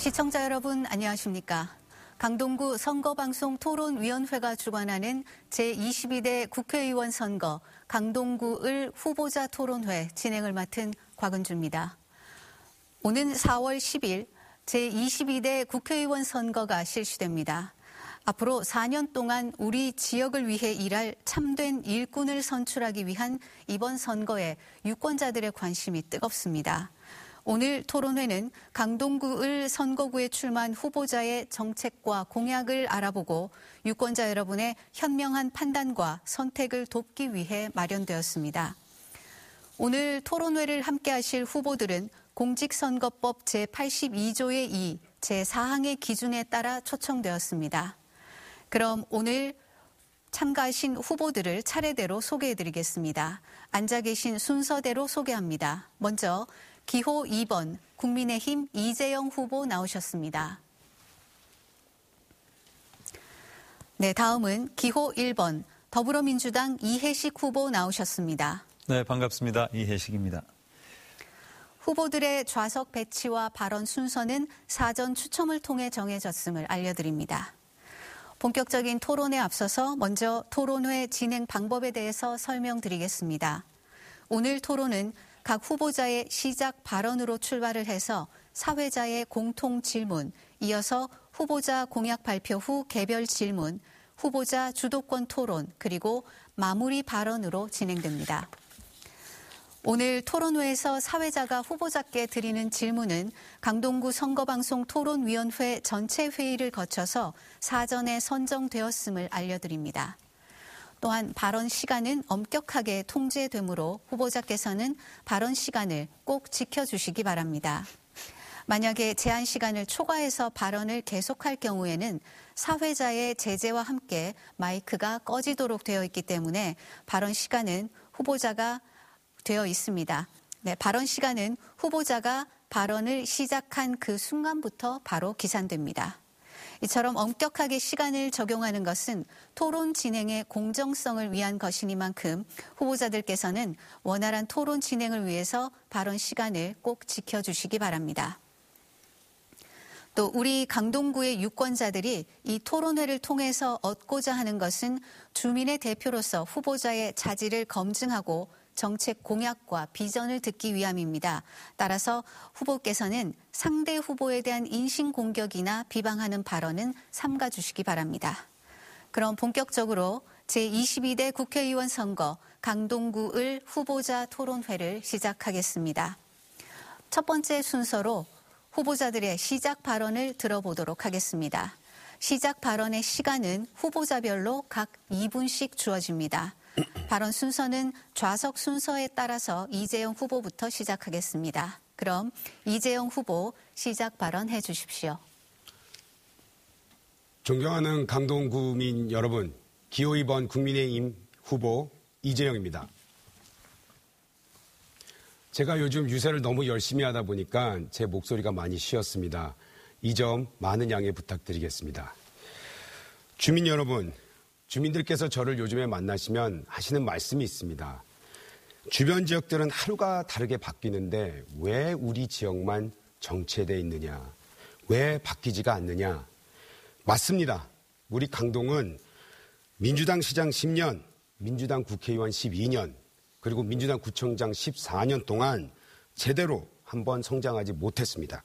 시청자 여러분 안녕하십니까? 강동구 선거방송 토론위원회가 주관하는 제22대 국회의원 선거 강동구을 후보자 토론회 진행을 맡은 곽은주입니다. 오는 4월 10일 제22대 국회의원 선거가 실시됩니다. 앞으로 4년 동안 우리 지역을 위해 일할 참된 일꾼을 선출하기 위한 이번 선거에 유권자들의 관심이 뜨겁습니다. 오늘 토론회는 강동구을 선거구에 출마한 후보자의 정책과 공약을 알아보고 유권자 여러분의 현명한 판단과 선택을 돕기 위해 마련되었습니다. 오늘 토론회를 함께하실 후보들은 공직선거법 제82조의 2, 제4항의 기준에 따라 초청되었습니다. 그럼 오늘 참가하신 후보들을 차례대로 소개해드리겠습니다. 앉아 계신 순서대로 소개합니다. 먼저 기호 2번 국민의힘 이재영 후보 나오셨습니다. 네, 다음은 기호 1번 더불어민주당 이해식 후보 나오셨습니다. 네, 반갑습니다. 이해식입니다. 후보들의 좌석 배치와 발언 순서는 사전 추첨을 통해 정해졌음을 알려드립니다. 본격적인 토론에 앞서서 먼저 토론회 진행 방법에 대해서 설명드리겠습니다. 오늘 토론은 각 후보자의 시작 발언으로 출발을 해서 사회자의 공통 질문, 이어서 후보자 공약 발표 후 개별 질문, 후보자 주도권 토론, 그리고 마무리 발언으로 진행됩니다. 오늘 토론회에서 사회자가 후보자께 드리는 질문은 강동구 선거방송 토론위원회 전체 회의를 거쳐서 사전에 선정되었음을 알려드립니다. 또한 발언 시간은 엄격하게 통제되므로 후보자께서는 발언 시간을 꼭 지켜주시기 바랍니다. 만약에 제한 시간을 초과해서 발언을 계속할 경우에는 사회자의 제재와 함께 마이크가 꺼지도록 되어 있기 때문에 발언 시간은 후보자가 되어 있습니다. 네, 발언 시간은 후보자가 발언을 시작한 그 순간부터 바로 기산됩니다. 이처럼 엄격하게 시간을 적용하는 것은 토론 진행의 공정성을 위한 것이니만큼 후보자들께서는 원활한 토론 진행을 위해서 발언 시간을 꼭 지켜주시기 바랍니다. 또 우리 강동구의 유권자들이 이 토론회를 통해서 얻고자 하는 것은 주민의 대표로서 후보자의 자질을 검증하고 정책 공약과 비전을 듣기 위함입니다. 따라서 후보께서는 상대 후보에 대한 인신공격이나 비방하는 발언은 삼가 주시기 바랍니다. 그럼 본격적으로 제22대 국회의원 선거 강동구을 후보자 토론회를 시작하겠습니다. 첫 번째 순서로 후보자들의 시작 발언을 들어보도록 하겠습니다. 시작 발언의 시간은 후보자별로 각 2분씩 주어집니다. 발언 순서는 좌석 순서에 따라서 이재영 후보부터 시작하겠습니다. 그럼 이재영 후보 시작 발언해 주십시오. 존경하는 강동구민 여러분, 기호 2번 국민의힘 후보 이재영입니다. 제가 요즘 유세를 너무 열심히 하다 보니까 제 목소리가 많이 쉬었습니다. 이 점 많은 양해 부탁드리겠습니다. 주민 여러분, 주민들께서 저를 요즘에 만나시면 하시는 말씀이 있습니다. 주변 지역들은 하루가 다르게 바뀌는데 왜 우리 지역만 정체되어 있느냐? 왜 바뀌지가 않느냐? 맞습니다. 우리 강동은 민주당 시장 10년, 민주당 국회의원 12년, 그리고 민주당 구청장 14년 동안 제대로 한번 성장하지 못했습니다.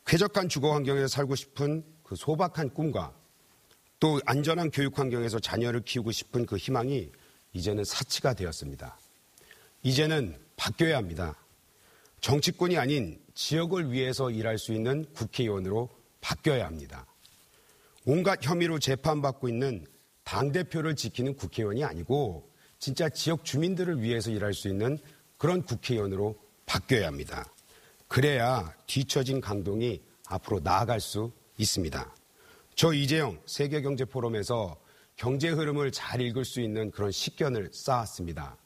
쾌적한 주거 환경에서 살고 싶은 그 소박한 꿈과 또 안전한 교육 환경에서 자녀를 키우고 싶은 그 희망이 이제는 사치가 되었습니다. 이제는 바뀌어야 합니다. 정치권이 아닌 지역을 위해서 일할 수 있는 국회의원으로 바뀌어야 합니다. 온갖 혐의로 재판받고 있는 당대표를 지키는 국회의원이 아니고 진짜 지역 주민들을 위해서 일할 수 있는 그런 국회의원으로 바뀌어야 합니다. 그래야 뒤처진 강동이 앞으로 나아갈 수 있습니다. 저 이재영 세계경제포럼에서 경제 흐름을 잘 읽을 수 있는 그런 식견을 쌓았습니다.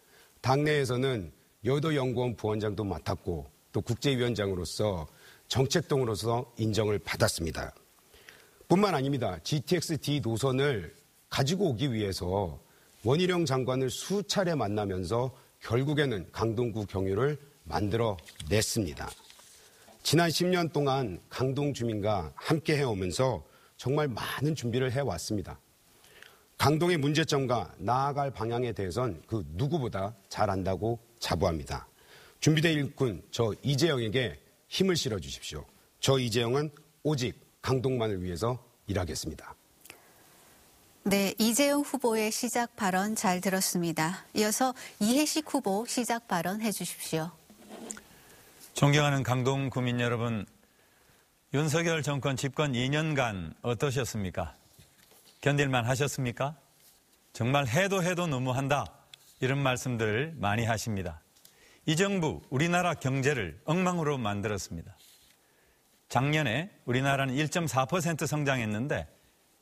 당내에서는 여도연구원 부원장도 맡았고 또 국제위원장으로서 정책동으로서 인정을 받았습니다. 뿐만 아닙니다. GTX-D 노선을 가지고 오기 위해서 원희룡 장관을 수차례 만나면서 결국에는 강동구 경유를 만들어냈습니다. 지난 10년 동안 강동 주민과 함께 해오면서 정말 많은 준비를 해왔습니다. 강동의 문제점과 나아갈 방향에 대해선 그 누구보다 잘 안다고 자부합니다. 준비대 일꾼 저 이재영에게 힘을 실어주십시오. 저 이재영은 오직 강동만을 위해서 일하겠습니다. 네, 이재용 후보의 시작 발언 잘 들었습니다. 이어서 이해식 후보 시작 발언 해주십시오. 존경하는 강동 구민 여러분, 윤석열 정권 집권 2년간 어떠셨습니까? 견딜만 하셨습니까? 정말 해도 너무한다, 이런 말씀들을 많이 하십니다. 이 정부 우리나라 경제를 엉망으로 만들었습니다. 작년에 우리나라는 1.4% 성장했는데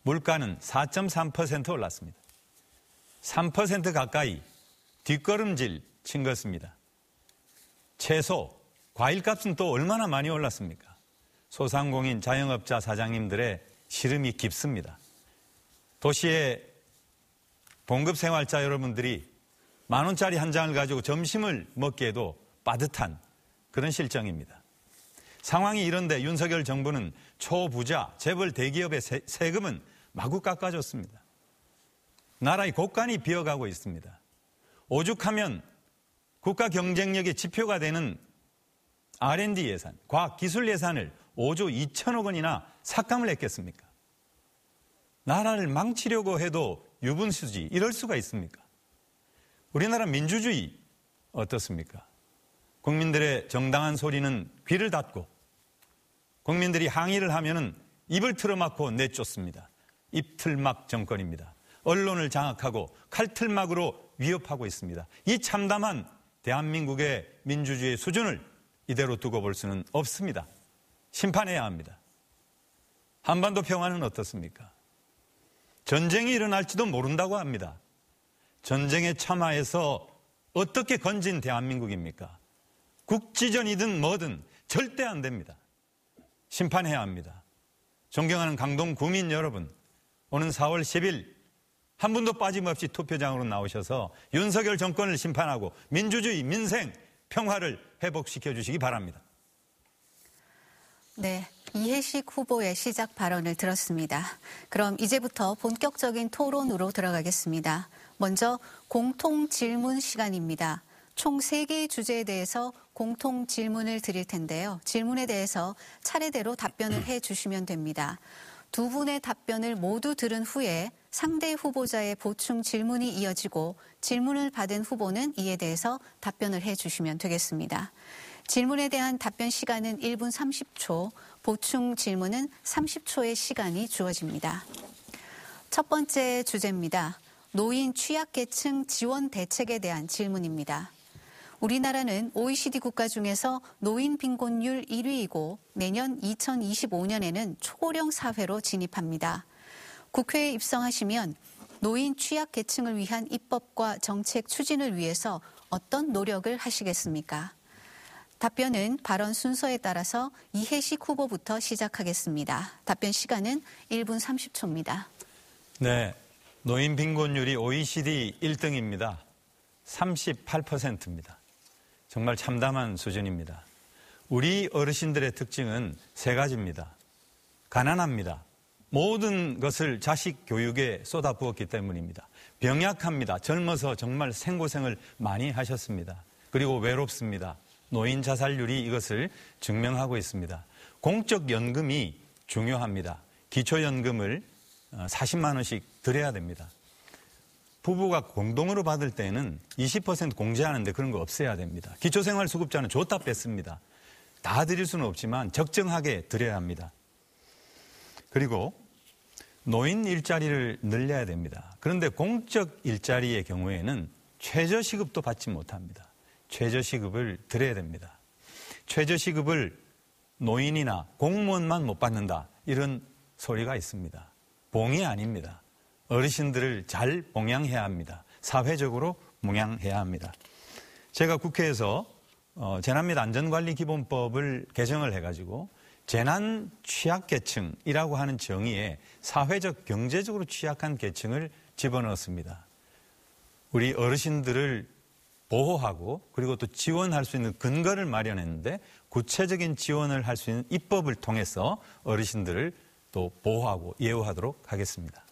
물가는 4.3% 올랐습니다. 3% 가까이 뒷걸음질 친 것입니다. 채소, 과일값은 또 얼마나 많이 올랐습니까? 소상공인, 자영업자 사장님들의 시름이 깊습니다. 도시의 봉급생활자 여러분들이 10,000원짜리 한 장을 가지고 점심을 먹기에도 빠듯한 그런 실정입니다. 상황이 이런데 윤석열 정부는 초부자, 재벌 대기업의 세금은 마구 깎아줬습니다. 나라의 곳간이 비어가고 있습니다. 오죽하면 국가 경쟁력의 지표가 되는 R&D 예산, 과학기술 예산을 5조 2천억 원이나 삭감을 했겠습니까? 나라를 망치려고 해도 유분수지, 이럴 수가 있습니까? 우리나라 민주주의 어떻습니까? 국민들의 정당한 소리는 귀를 닫고 국민들이 항의를 하면은 입을 틀어막고 내쫓습니다. 입틀막 정권입니다. 언론을 장악하고 칼틀막으로 위협하고 있습니다. 이 참담한 대한민국의 민주주의 수준을 이대로 두고 볼 수는 없습니다. 심판해야 합니다. 한반도 평화는 어떻습니까? 전쟁이 일어날지도 모른다고 합니다. 전쟁에 참하해서 어떻게 건진 대한민국입니까? 국지전이든 뭐든 절대 안 됩니다. 심판해야 합니다. 존경하는 강동 구민 여러분, 오는 4월 10일 한 분도 빠짐없이 투표장으로 나오셔서 윤석열 정권을 심판하고 민주주의, 민생, 평화를 회복시켜 주시기 바랍니다. 네, 이해식 후보의 시작 발언을 들었습니다. 그럼 이제부터 본격적인 토론으로 들어가겠습니다. 먼저 공통 질문 시간입니다. 총 3개의 주제에 대해서 공통 질문을 드릴 텐데요. 질문에 대해서 차례대로 답변을 해 주시면 됩니다. 두 분의 답변을 모두 들은 후에 상대 후보자의 보충 질문이 이어지고 질문을 받은 후보는 이에 대해서 답변을 해 주시면 되겠습니다. 질문에 대한 답변 시간은 1분 30초, 보충 질문은 30초의 시간이 주어집니다. 첫 번째 주제입니다. 노인 취약계층 지원 대책에 대한 질문입니다. 우리나라는 OECD 국가 중에서 노인 빈곤율 1위이고 내년 2025년에는 초고령 사회로 진입합니다. 국회에 입성하시면 노인 취약계층을 위한 입법과 정책 추진을 위해서 어떤 노력을 하시겠습니까? 답변은 발언 순서에 따라서 이해식 후보부터 시작하겠습니다. 답변 시간은 1분 30초입니다. 네, 노인 빈곤율이 OECD 1등입니다. 38%입니다. 정말 참담한 수준입니다. 우리 어르신들의 특징은 3가지입니다. 가난합니다. 모든 것을 자식 교육에 쏟아부었기 때문입니다. 병약합니다. 젊어서 정말 생고생을 많이 하셨습니다. 그리고 외롭습니다. 노인 자살률이 이것을 증명하고 있습니다. 공적 연금이 중요합니다. 기초연금을 40만 원씩 드려야 됩니다. 부부가 공동으로 받을 때는 20% 공제하는데 그런 거 없애야 됩니다. 기초생활수급자는 줬다 뺐습니다. 다 드릴 수는 없지만 적정하게 드려야 합니다. 그리고 노인 일자리를 늘려야 됩니다. 그런데 공적 일자리의 경우에는 최저시급도 받지 못합니다. 최저시급을 드려야 됩니다. 최저시급을 노인이나 공무원만 못 받는다, 이런 소리가 있습니다. 봉이 아닙니다. 어르신들을 잘 봉양해야 합니다. 사회적으로 봉양해야 합니다. 제가 국회에서 재난 및 안전관리기본법을 개정을 해가지고 재난 취약계층이라고 하는 정의에 사회적 경제적으로 취약한 계층을 집어넣었습니다. 우리 어르신들을 보호하고 그리고 또 지원할 수 있는 근거를 마련했는데 구체적인 지원을 할 수 있는 입법을 통해서 어르신들을 또 보호하고 예우하도록 하겠습니다.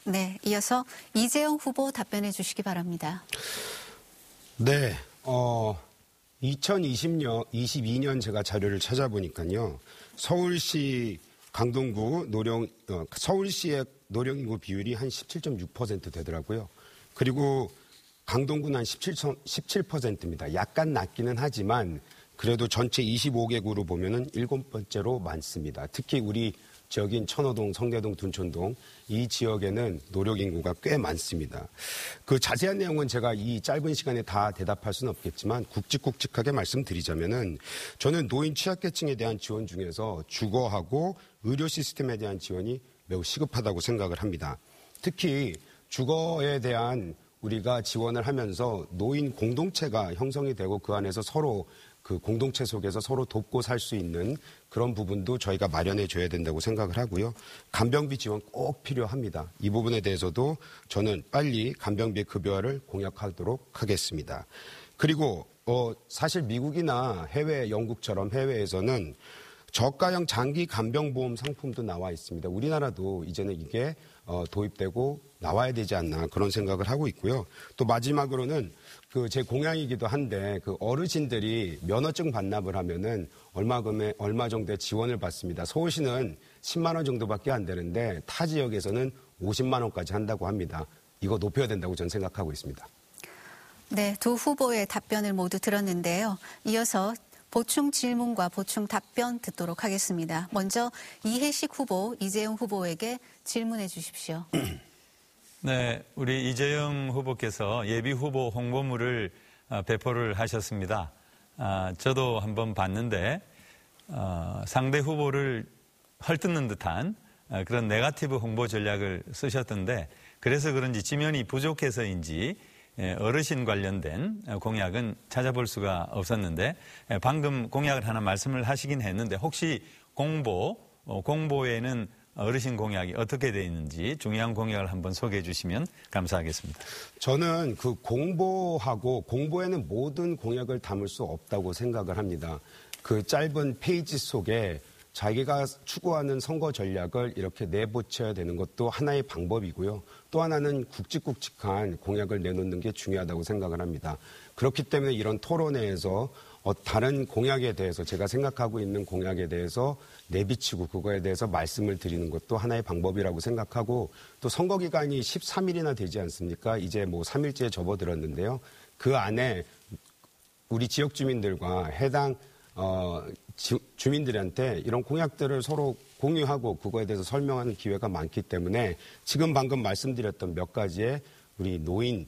네, 이어서 이재용 후보 답변해 주시기 바랍니다. 네, 2022년 제가 자료를 찾아보니까요. 서울시 강동구 서울시의 노령인구 비율이 한 17.6% 되더라고요. 그리고 강동구는 한 17%입니다. 약간 낮기는 하지만 그래도 전체 25개구로 보면은 7번째로 많습니다. 특히 우리 지역인 천호동, 성내동, 둔촌동 이 지역에는 노령인구가 꽤 많습니다. 그 자세한 내용은 제가 이 짧은 시간에 다 대답할 수는 없겠지만 굵직굵직하게 말씀드리자면은 저는 노인 취약계층에 대한 지원 중에서 주거하고 의료 시스템에 대한 지원이 매우 시급하다고 생각을 합니다. 특히 주거에 대한 우리가 지원을 하면서 노인 공동체가 형성이 되고 그 안에서 서로 그 공동체 속에서 서로 돕고 살 수 있는 그런 부분도 저희가 마련해 줘야 된다고 생각을 하고요. 간병비 지원 꼭 필요합니다. 이 부분에 대해서도 저는 빨리 간병비 급여화를 공약하도록 하겠습니다. 그리고 사실 미국이나 해외, 영국처럼 해외에서는 저가형 장기 간병보험 상품도 나와 있습니다. 우리나라도 이제는 이게 도입되고 나와야 되지 않나 그런 생각을 하고 있고요. 또 마지막으로는 그 제 공약이기도 한데 그 어르신들이 면허증 반납을 하면은 얼마 정도의 지원을 받습니다. 서울시는 10만 원 정도밖에 안 되는데 타 지역에서는 50만 원까지 한다고 합니다. 이거 높여야 된다고 저는 생각하고 있습니다. 네, 두 후보의 답변을 모두 들었는데요. 이어서 보충 질문과 보충 답변 듣도록 하겠습니다. 먼저 이해식 후보, 이재용 후보에게 질문해 주십시오. 네, 우리 이재용 후보께서 예비 후보 홍보물을 배포를 하셨습니다. 저도 한번 봤는데 상대 후보를 헐뜯는 듯한 그런 네거티브 홍보 전략을 쓰셨던데 그래서 그런지 지면이 부족해서인지 어르신 관련된 공약은 찾아볼 수가 없었는데 방금 공약을 하나 말씀을 하시긴 했는데 혹시 공보에는 어르신 공약이 어떻게 되어 있는지 중요한 공약을 한번 소개해 주시면 감사하겠습니다. 저는 그 공보에는 모든 공약을 담을 수 없다고 생각을 합니다. 그 짧은 페이지 속에 자기가 추구하는 선거 전략을 이렇게 내보쳐야 되는 것도 하나의 방법이고요. 또 하나는 굵직굵직한 공약을 내놓는 게 중요하다고 생각을 합니다. 그렇기 때문에 이런 토론회에서 다른 공약에 대해서 제가 생각하고 있는 공약에 대해서 내비치고 그거에 대해서 말씀을 드리는 것도 하나의 방법이라고 생각하고 또 선거 기간이 13일이나 되지 않습니까? 이제 뭐 3일째에 접어들었는데요. 그 안에 우리 지역 주민들과 해당 주민들한테 이런 공약들을 서로 공유하고 그거에 대해서 설명하는 기회가 많기 때문에 지금 방금 말씀드렸던 몇 가지의 우리 노인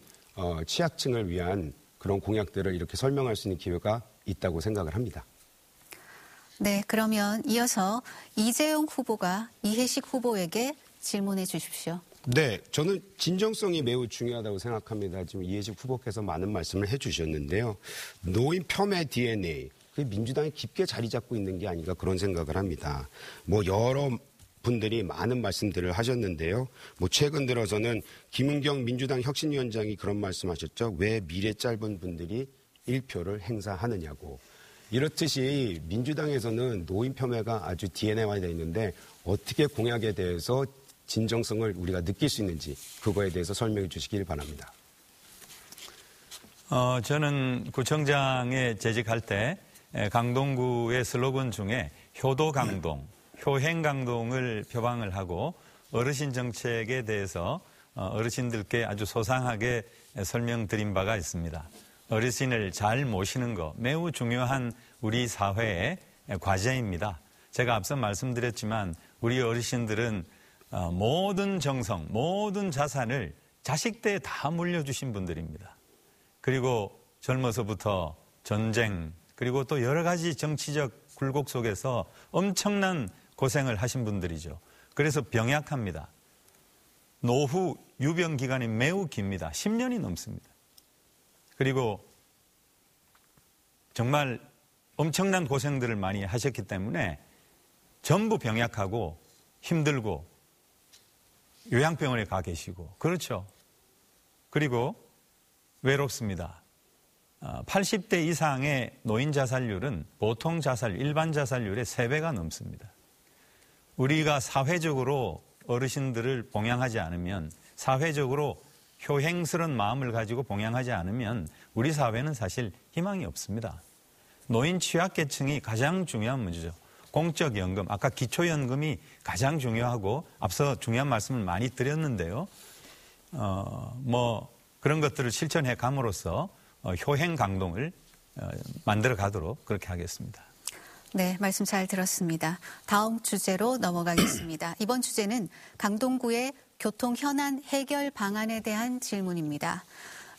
취약층을 위한 그런 공약들을 이렇게 설명할 수 있는 기회가 있다고 생각을 합니다. 네, 그러면 이어서 이재용 후보가 이해식 후보에게 질문해 주십시오. 네, 저는 진정성이 매우 중요하다고 생각합니다. 지금 이해식 후보께서 많은 말씀을 해주셨는데요. 노인 폄훼 DNA, 그 민주당이 깊게 자리 잡고 있는 게 아닌가 그런 생각을 합니다. 뭐 여러 분들이 많은 말씀들을 하셨는데요. 뭐 최근 들어서는 김은경 민주당 혁신위원장이 그런 말씀하셨죠. 왜 미래 짧은 분들이 1표를 행사하느냐고. 이렇듯이 민주당에서는 노인 폄훼가 아주 DNA화되어 있는데 어떻게 공약에 대해서 진정성을 우리가 느낄 수 있는지 그거에 대해서 설명해 주시길 바랍니다. 저는 구청장에 재직할 때 강동구의 슬로건 중에 효도강동, 효행강동을 표방을 하고 어르신 정책에 대해서 어르신들께 아주 소상하게 설명드린 바가 있습니다. 어르신을 잘 모시는 것 매우 중요한 우리 사회의 과제입니다. 제가 앞서 말씀드렸지만 우리 어르신들은 모든 정성, 모든 자산을 자식 때에 다 물려주신 분들입니다. 그리고 젊어서부터 전쟁 그리고 또 여러 가지 정치적 굴곡 속에서 엄청난 고생을 하신 분들이죠. 그래서 병약합니다. 노후 유병 기간이 매우 깁니다. 10년이 넘습니다. 그리고 정말 엄청난 고생들을 많이 하셨기 때문에 전부 병약하고 힘들고 요양병원에 가 계시고 그렇죠. 그리고 외롭습니다. 80대 이상의 노인 자살률은 보통 자살, 일반 자살률의 3배가 넘습니다. 우리가 사회적으로 어르신들을 봉양하지 않으면, 사회적으로 효행스러운 마음을 가지고 봉양하지 않으면 우리 사회는 사실 희망이 없습니다. 노인 취약계층이 가장 중요한 문제죠. 공적연금, 아까 기초연금이 가장 중요하고 앞서 중요한 말씀을 많이 드렸는데요. 그런 것들을 실천해 감으로써 효행 강동을 만들어 가도록 그렇게 하겠습니다. 네, 말씀 잘 들었습니다. 다음 주제로 넘어가겠습니다. 이번 주제는 강동구의 교통 현안 해결 방안에 대한 질문입니다.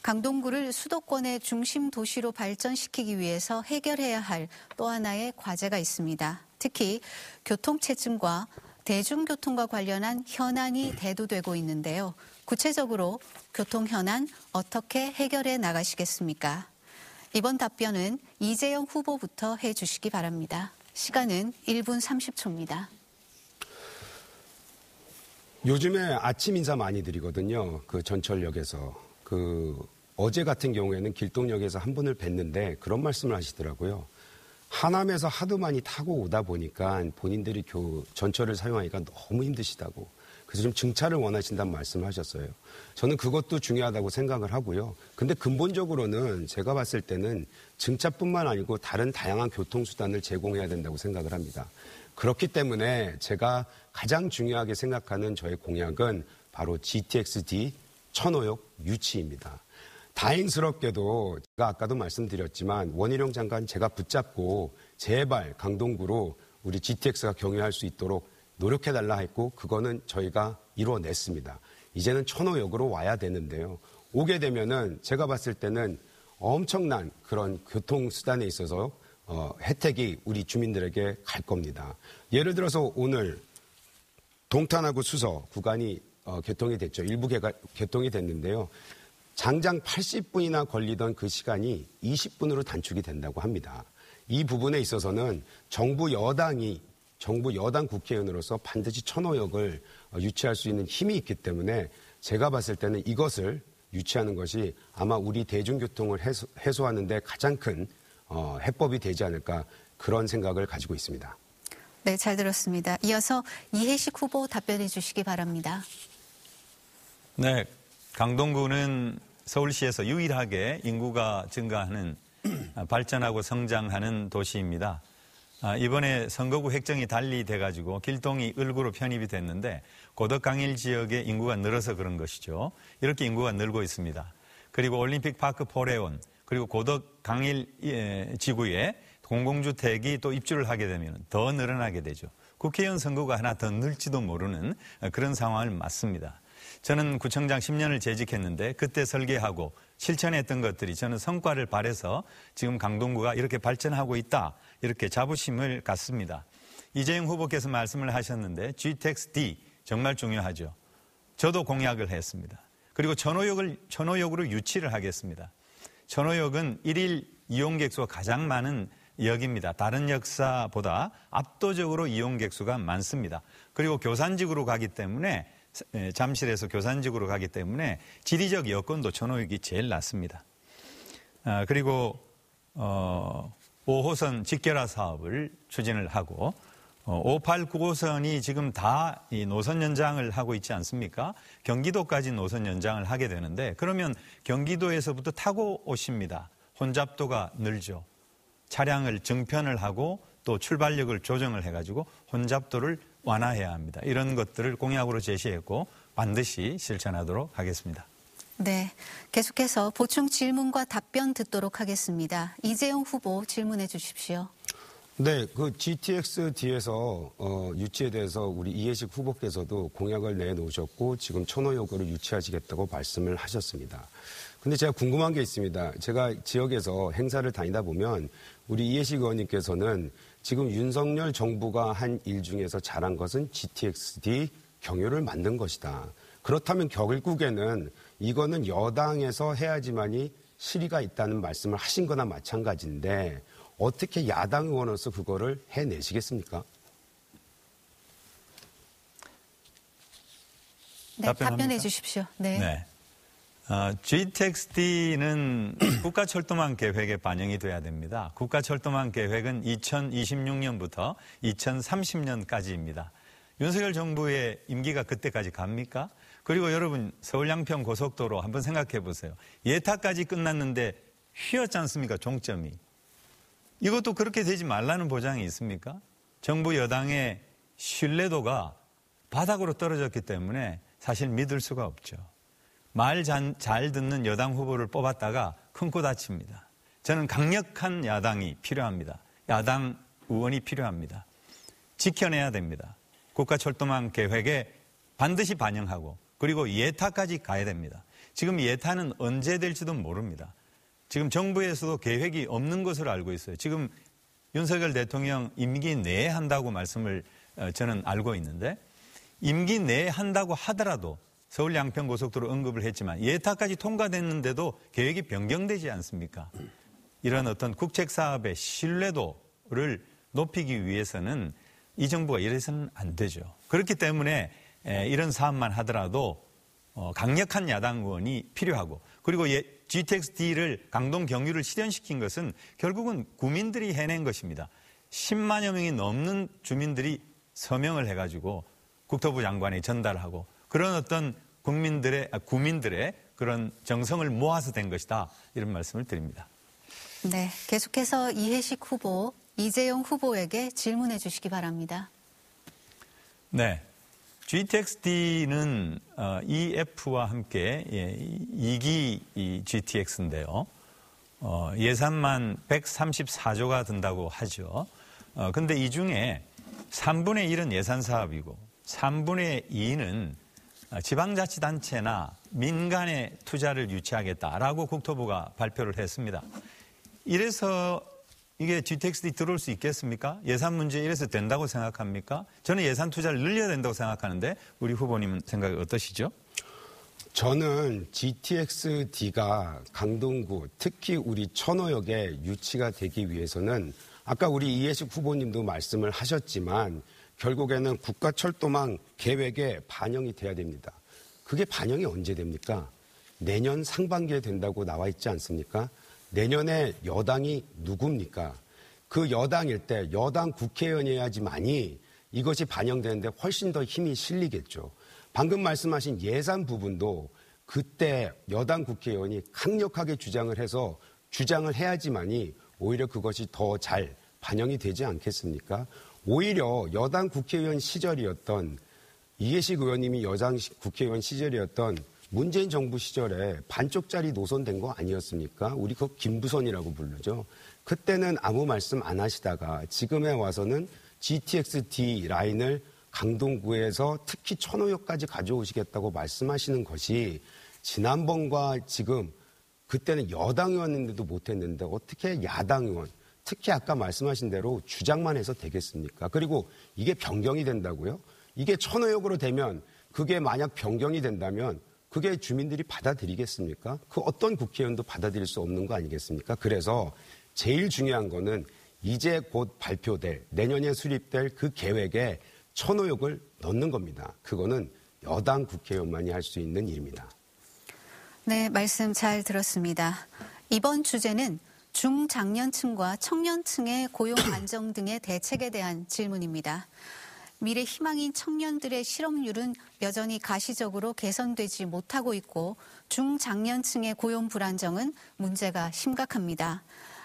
강동구를 수도권의 중심 도시로 발전시키기 위해서 해결해야 할 또 하나의 과제가 있습니다. 특히 교통체증과 대중교통과 관련한 현안이 대두되고 있는데요. 구체적으로 교통 현안 어떻게 해결해 나가시겠습니까? 이번 답변은 이재영 후보부터 해주시기 바랍니다. 시간은 1분 30초입니다. 요즘에 아침 인사 많이 드리거든요. 그 전철역에서. 어제 같은 경우에는 길동역에서 한 분을 뵀는데 그런 말씀을 하시더라고요. 하남에서 하도 많이 타고 오다 보니까 본인들이 전철을 사용하기가 너무 힘드시다고. 그래서 좀 증차를 원하신다는 말씀을 하셨어요. 저는 그것도 중요하다고 생각을 하고요. 근데 근본적으로는 제가 봤을 때는 증차뿐만 아니고 다른 다양한 교통수단을 제공해야 된다고 생각을 합니다. 그렇기 때문에 제가 가장 중요하게 생각하는 저의 공약은 바로 GTX-D 천호역 유치입니다. 다행스럽게도 제가 아까도 말씀드렸지만 원희룡 장관 제가 붙잡고 제발 강동구로 우리 GTX가 경유할 수 있도록 노력해달라 했고 그거는 저희가 이루어냈습니다. 이제는 천호역으로 와야 되는데요. 오게 되면은 제가 봤을 때는 엄청난 그런 교통수단에 있어서 혜택이 우리 주민들에게 갈 겁니다. 예를 들어서 오늘 동탄하고 수서 구간이 개통이 됐죠. 일부 개통이 됐는데요. 장장 80분이나 걸리던 그 시간이 20분으로 단축이 된다고 합니다. 이 부분에 있어서는 정부 여당 국회의원으로서 반드시 천호역을 유치할 수 있는 힘이 있기 때문에 제가 봤을 때는 이것을 유치하는 것이 아마 우리 대중교통을 해소하는 데 가장 큰 해법이 되지 않을까 그런 생각을 가지고 있습니다. 네, 잘 들었습니다. 이어서 이해식 후보 답변해 주시기 바랍니다. 네, 강동구는 서울시에서 유일하게 인구가 증가하는 발전하고 성장하는 도시입니다. 이번에 선거구 획정이 달리 돼가지고 길동이 을구로 편입이 됐는데 고덕강일 지역의 인구가 늘어서 그런 것이죠. 이렇게 인구가 늘고 있습니다. 그리고 올림픽 파크 포레온 그리고 고덕강일 지구에 공공주택이 또 입주를 하게 되면 더 늘어나게 되죠. 국회의원 선거가 하나 더 늘지도 모르는 그런 상황을 맞습니다. 저는 구청장 10년을 재직했는데 그때 설계하고 실천했던 것들이 저는 성과를 발해서 지금 강동구가 이렇게 발전하고 있다. 이렇게 자부심을 갖습니다. 이재용 후보께서 말씀을 하셨는데 GTX-D 정말 중요하죠. 저도 공약을 했습니다. 그리고 천호역으로 유치를 하겠습니다. 천호역은 1일 이용객 수가 가장 많은 역입니다. 다른 역사보다 압도적으로 이용객 수가 많습니다. 그리고 교산직으로 가기 때문에 잠실에서 교산직으로 가기 때문에 지리적 여건도 천호역이 제일 낫습니다. 그리고 5호선 직결화 사업을 추진을 하고 58, 9호선이 지금 다 이 노선 연장을 하고 있지 않습니까? 경기도까지 노선 연장을 하게 되는데 그러면 경기도에서부터 타고 오십니다. 혼잡도가 늘죠. 차량을 정편을 하고 또 출발력을 조정을 해가지고 혼잡도를 완화해야 합니다. 이런 것들을 공약으로 제시했고 반드시 실천하도록 하겠습니다. 네, 계속해서 보충 질문과 답변 듣도록 하겠습니다. 이재용 후보 질문해 주십시오. 네, 그 GTX-D에서 유치에 대해서 우리 이해식 후보께서도 공약을 내놓으셨고 지금 천호역으로 유치하시겠다고 말씀을 하셨습니다. 근데 제가 궁금한 게 있습니다. 제가 지역에서 행사를 다니다 보면 우리 이해식 의원님께서는 지금 윤석열 정부가 한 일 중에서 잘한 것은 GTX-D 경유를 만든 것이다. 그렇다면 결국에는 이거는 여당에서 해야지만이 실의가 있다는 말씀을 하신 거나 마찬가지인데 어떻게 야당 의원으로서 그거를 해내시겠습니까? 네, 답변해 주십시오. 네. GTX-D는 국가철도망 계획에 반영이 돼야 됩니다. 국가철도망 계획은 2026년부터 2030년까지입니다. 윤석열 정부의 임기가 그때까지 갑니까? 그리고 여러분 서울 양평 고속도로 한번 생각해 보세요. 예타까지 끝났는데 휘었지 않습니까? 종점이. 이것도 그렇게 되지 말라는 보장이 있습니까? 정부 여당의 신뢰도가 바닥으로 떨어졌기 때문에 사실 믿을 수가 없죠. 말 잘 듣는 여당 후보를 뽑았다가 큰 코 다칩니다. 저는 강력한 야당이 필요합니다. 야당 의원이 필요합니다. 지켜내야 됩니다. 국가철도망 계획에 반드시 반영하고 그리고 예타까지 가야 됩니다. 지금 예타는 언제 될지도 모릅니다. 지금 정부에서도 계획이 없는 것으로 알고 있어요. 지금 윤석열 대통령 임기 내에 한다고 말씀을 저는 알고 있는데 임기 내에 한다고 하더라도 서울 양평 고속도로 언급을 했지만 예타까지 통과됐는데도 계획이 변경되지 않습니까? 이런 어떤 국책 사업의 신뢰도를 높이기 위해서는 이 정부가 이래서는 안 되죠. 그렇기 때문에 이런 사업만 하더라도 강력한 야당 의원이 필요하고 그리고 GTX-D를 강동 경유를 실현시킨 것은 결국은 국민들이 해낸 것입니다. 10만여 명이 넘는 주민들이 서명을 해가지고 국토부 장관에 전달하고 그런 어떤 국민들의 그런 정성을 모아서 된 것이다. 이런 말씀을 드립니다. 네, 계속해서 이해식 후보, 이재용 후보에게 질문해 주시기 바랍니다. 네, GTX-D는 EF와 함께 2기 GTX인데요. 예산만 134조가 든다고 하죠. 그런데 이 중에 3분의 1은 예산 사업이고 3분의 2는 지방자치단체나 민간의 투자를 유치하겠다라고 국토부가 발표를 했습니다. 이래서 이게 GTX-D 들어올 수 있겠습니까? 예산 문제 이래서 된다고 생각합니까? 저는 예산 투자를 늘려야 된다고 생각하는데 우리 후보님은 생각이 어떠시죠? 저는 GTX-D가 강동구 특히 우리 천호역에 유치가 되기 위해서는 아까 우리 이해식 후보님도 말씀을 하셨지만 결국에는 국가철도망 계획에 반영이 돼야 됩니다. 그게 반영이 언제 됩니까? 내년 상반기에 된다고 나와 있지 않습니까? 내년에 여당이 누굽니까? 그 여당일 때 여당 국회의원이어야지만이 이것이 반영되는데 훨씬 더 힘이 실리겠죠. 방금 말씀하신 예산 부분도 그때 여당 국회의원이 강력하게 주장을 해서 주장을 해야지만이 오히려 그것이 더 잘 반영이 되지 않겠습니까? 오히려 여당 국회의원 시절이었던 이해식 의원님이 여당 국회의원 시절이었던 문재인 정부 시절에 반쪽짜리 노선된 거 아니었습니까? 우리 그거 김부선이라고 부르죠. 그때는 아무 말씀 안 하시다가 지금에 와서는 GTX-D 라인을 강동구에서 특히 천호역까지 가져오시겠다고 말씀하시는 것이 지난번과 지금 그때는 여당 의원인데도 못했는데 어떻게 야당 의원 특히 아까 말씀하신 대로 주장만 해서 되겠습니까? 그리고 이게 변경이 된다고요? 이게 천호역으로 되면 그게 만약 변경이 된다면 그게 주민들이 받아들이겠습니까? 그 어떤 국회의원도 받아들일 수 없는 거 아니겠습니까? 그래서 제일 중요한 거는 이제 곧 발표될 내년에 수립될 그 계획에 천호역을 넣는 겁니다. 그거는 여당 국회의원만이 할 수 있는 일입니다. 네, 말씀 잘 들었습니다. 이번 주제는 중장년층과 청년층의 고용 안정 등의 대책에 대한 질문입니다. 미래 희망인 청년들의 실업률은 여전히 가시적으로 개선되지 못하고 있고 중장년층의 고용 불안정은 문제가 심각합니다.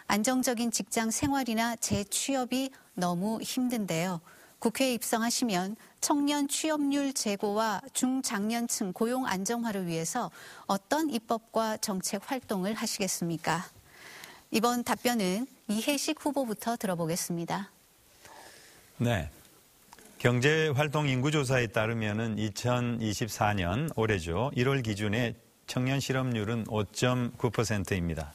안정적인 직장 생활이나 재취업이 너무 힘든데요. 국회에 입성하시면 청년 취업률 제고와 중장년층 고용 안정화를 위해서 어떤 입법과 정책 활동을 하시겠습니까? 이번 답변은 이해식 후보부터 들어보겠습니다. 네. 경제활동 인구조사에 따르면 2024년 올해죠. 1월 기준의 청년 실업률은 5.9%입니다.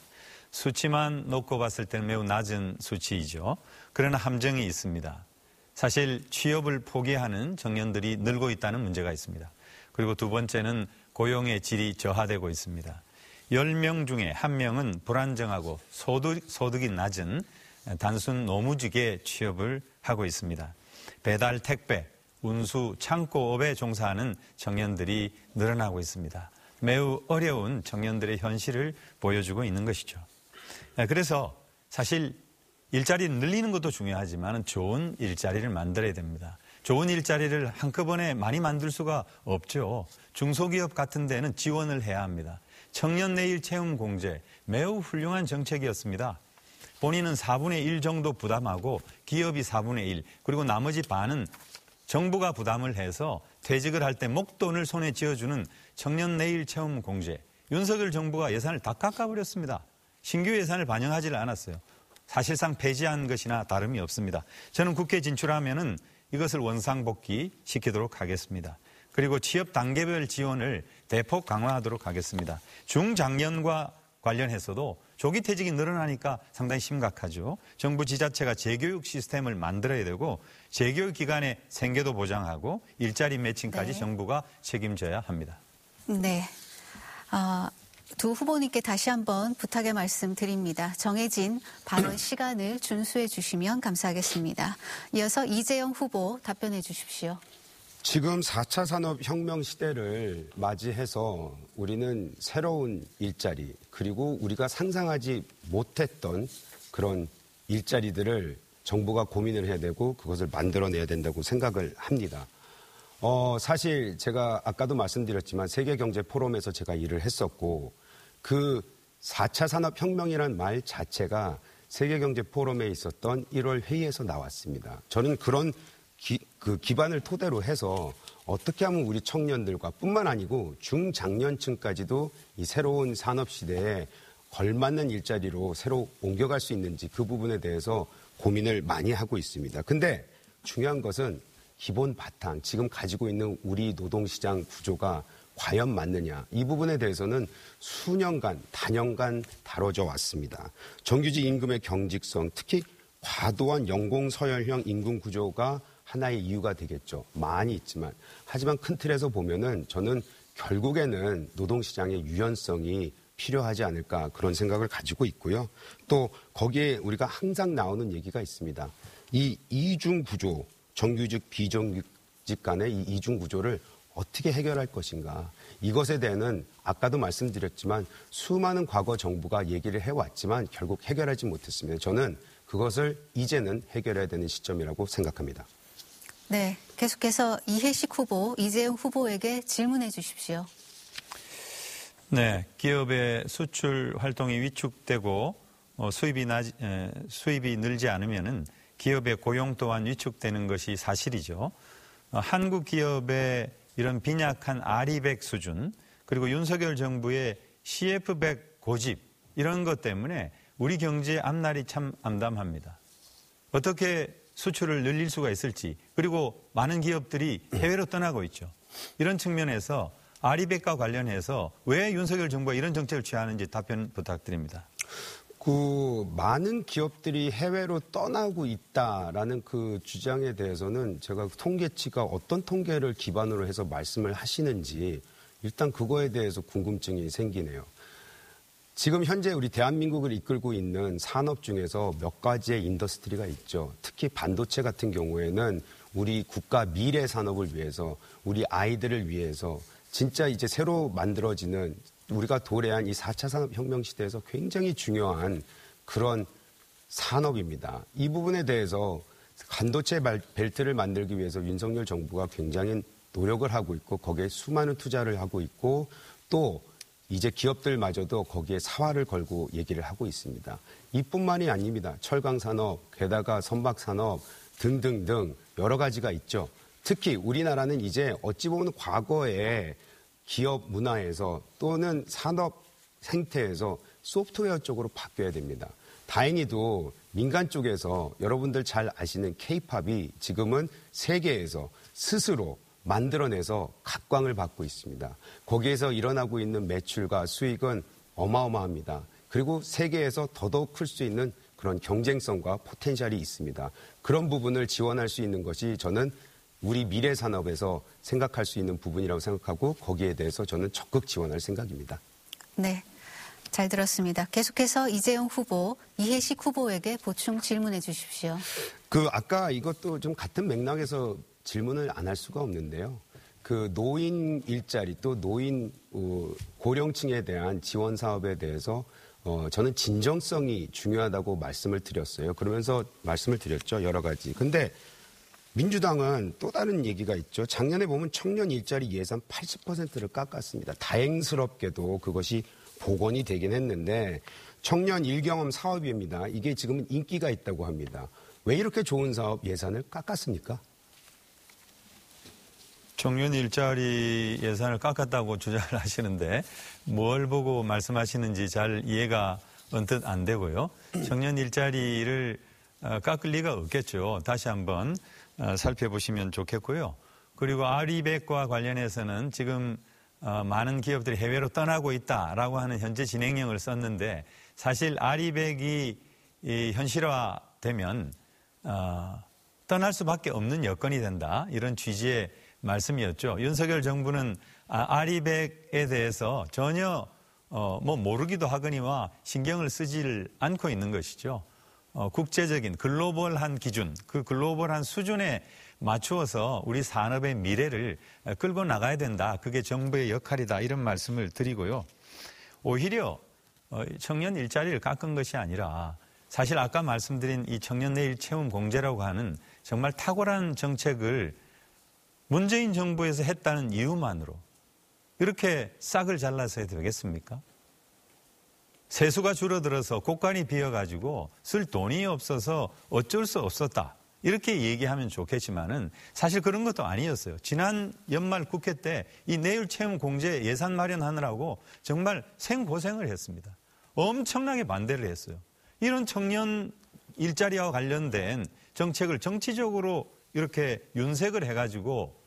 수치만 놓고 봤을 때는 매우 낮은 수치이죠. 그러나 함정이 있습니다. 사실 취업을 포기하는 청년들이 늘고 있다는 문제가 있습니다. 그리고 두 번째는 고용의 질이 저하되고 있습니다. 10명 중에 1명은 불안정하고 소득이 낮은 단순 노무직에 취업을 하고 있습니다. 배달, 택배, 운수, 창고업에 종사하는 청년들이 늘어나고 있습니다. 매우 어려운 청년들의 현실을 보여주고 있는 것이죠. 그래서 사실 일자리를 늘리는 것도 중요하지만 좋은 일자리를 만들어야 됩니다. 좋은 일자리를 한꺼번에 많이 만들 수가 없죠. 중소기업 같은 데는 지원을 해야 합니다. 청년 내일 채용 공제 매우 훌륭한 정책이었습니다. 본인은 4분의 1 정도 부담하고 기업이 4분의 1 그리고 나머지 반은 정부가 부담을 해서 퇴직을 할 때 목돈을 손에 쥐어주는 청년 내일 채용 공제. 윤석열 정부가 예산을 다 깎아버렸습니다. 신규 예산을 반영하지 않았어요. 사실상 폐지한 것이나 다름이 없습니다. 저는 국회에 진출하면은 이것을 원상복귀 시키도록 하겠습니다. 그리고 취업 단계별 지원을 대폭 강화하도록 하겠습니다. 중장년과 관련해서도 조기 퇴직이 늘어나니까 상당히 심각하죠. 정부 지자체가 재교육 시스템을 만들어야 되고 재교육 기간의 생계도 보장하고 일자리 매칭까지 정부가 책임져야 합니다. 네. 두 후보님께 다시 한번 부탁의 말씀 드립니다. 정해진 발언 시간을 준수해 주시면 감사하겠습니다. 이어서 이재영 후보 답변해 주십시오. 지금 4차 산업혁명 시대를 맞이해서 우리는 새로운 일자리 그리고 우리가 상상하지 못했던 그런 일자리들을 정부가 고민을 해야 되고 그것을 만들어내야 된다고 생각을 합니다. 사실 제가 아까도 말씀드렸지만 세계경제포럼에서 제가 일을 했었고 그 4차 산업혁명이라는 말 자체가 세계경제포럼에 있었던 1월 회의에서 나왔습니다. 저는 그런 기반을 토대로 해서 어떻게 하면 우리 청년들과 뿐만 아니고 중장년층까지도 이 새로운 산업시대에 걸맞는 일자리로 새로 옮겨갈 수 있는지 그 부분에 대해서 고민을 많이 하고 있습니다. 근데 중요한 것은 기본 바탕, 지금 가지고 있는 우리 노동시장 구조가 과연 맞느냐. 이 부분에 대해서는 수년간, 단연간 다뤄져 왔습니다. 정규직 임금의 경직성, 특히 과도한 연공서열형 임금 구조가 하나의 이유가 되겠죠. 많이 있지만. 하지만 큰 틀에서 보면은 저는 결국에는 노동시장의 유연성이 필요하지 않을까 그런 생각을 가지고 있고요. 또 거기에 우리가 항상 나오는 얘기가 있습니다. 이 이중 구조, 정규직, 비정규직 간의 이 이중 구조를 어떻게 해결할 것인가. 이것에 대해서는 아까도 말씀드렸지만 수많은 과거 정부가 얘기를 해왔지만 결국 해결하지 못했습니다. 저는 그것을 이제는 해결해야 되는 시점이라고 생각합니다. 네, 계속해서 이해식 후보, 이재용 후보에게 질문해 주십시오. 네, 기업의 수출 활동이 위축되고 수입이 늘지 않으면은 기업의 고용 또한 위축되는 것이 사실이죠. 한국 기업의 이런 빈약한 R200 수준 그리고 윤석열 정부의 CF100 고집 이런 것 때문에 우리 경제의 앞날이 참 암담합니다. 어떻게 수출을 늘릴 수가 있을지 그리고 많은 기업들이 해외로 떠나고 있죠. 이런 측면에서 R200과 관련해서 왜 윤석열 정부가 이런 정책을 취하는지 답변 부탁드립니다. 많은 기업들이 해외로 떠나고 있다라는 그 주장에 대해서는 제가 통계치가 어떤 통계를 기반으로 해서 말씀을 하시는지 일단 그거에 대해서 궁금증이 생기네요. 지금 현재 우리 대한민국을 이끌고 있는 산업 중에서 몇 가지의 인더스트리가 있죠. 특히 반도체 같은 경우에는 우리 국가 미래 산업을 위해서 우리 아이들을 위해서 진짜 이제 새로 만들어지는 우리가 도래한 이 4차 산업혁명 시대에서 굉장히 중요한 그런 산업입니다. 이 부분에 대해서 반도체 벨트를 만들기 위해서 윤석열 정부가 굉장히 노력을 하고 있고 거기에 수많은 투자를 하고 있고 또 이제 기업들마저도 거기에 사활을 걸고 얘기를 하고 있습니다. 이뿐만이 아닙니다. 철강산업, 게다가 선박산업 등등등 여러 가지가 있죠. 특히 우리나라는 이제 어찌 보면 과거에 기업 문화에서 또는 산업 생태에서 소프트웨어 쪽으로 바뀌어야 됩니다. 다행히도 민간 쪽에서 여러분들 잘 아시는 K-팝이 지금은 세계에서 스스로 만들어내서 각광을 받고 있습니다. 거기에서 일어나고 있는 매출과 수익은 어마어마합니다. 그리고 세계에서 더더욱 클 수 있는 그런 경쟁성과 포텐셜이 있습니다. 그런 부분을 지원할 수 있는 것이 저는 우리 미래 산업에서 생각할 수 있는 부분이라고 생각하고 거기에 대해서 저는 적극 지원할 생각입니다. 네, 잘 들었습니다. 계속해서 이재용 후보, 이해식 후보에게 보충 질문해 주십시오. 아까 이것도 좀 같은 맥락에서 질문을 안 할 수가 없는데요. 그 노인 일자리 또 노인 고령층에 대한 지원 사업에 대해서 저는 진정성이 중요하다고 말씀을 드렸어요. 그러면서 말씀을 드렸죠. 여러 가지. 근데 민주당은 또 다른 얘기가 있죠. 작년에 보면 청년 일자리 예산 80%를 깎았습니다. 다행스럽게도 그것이 복원이 되긴 했는데 청년 일경험 사업입니다. 이게 지금은 인기가 있다고 합니다. 왜 이렇게 좋은 사업 예산을 깎았습니까? 청년 일자리 예산을 깎았다고 주장을 하시는데 뭘 보고 말씀하시는지 잘 이해가 언뜻 안 되고요. 청년 일자리를 깎을 리가 없겠죠. 다시 한번 살펴보시면 좋겠고요. 그리고 R200과 관련해서는 지금 많은 기업들이 해외로 떠나고 있다라고 하는 현재 진행령을 썼는데 사실 R200이 현실화되면 떠날 수밖에 없는 여건이 된다. 이런 취지의 말씀이었죠. 윤석열 정부는 R200에 대해서 전혀 모르기도 하거니와 신경을 쓰지를 않고 있는 것이죠. 국제적인 글로벌한 기준, 그 글로벌한 수준에 맞추어서 우리 산업의 미래를 끌고 나가야 된다. 그게 정부의 역할이다. 이런 말씀을 드리고요. 오히려 청년 일자리를 깎은 것이 아니라 사실 아까 말씀드린 이 청년 내일 채움 공제라고 하는 정말 탁월한 정책을 문재인 정부에서 했다는 이유만으로 이렇게 싹을 잘라서 해도 되겠습니까? 세수가 줄어들어서 곳간이 비어가지고 쓸 돈이 없어서 어쩔 수 없었다. 이렇게 얘기하면 좋겠지만은 사실 그런 것도 아니었어요. 지난 연말 국회 때 이 내일 채용 공제 예산 마련하느라고 정말 생고생을 했습니다. 엄청나게 반대를 했어요. 이런 청년 일자리와 관련된 정책을 정치적으로 이렇게 윤색을 해가지고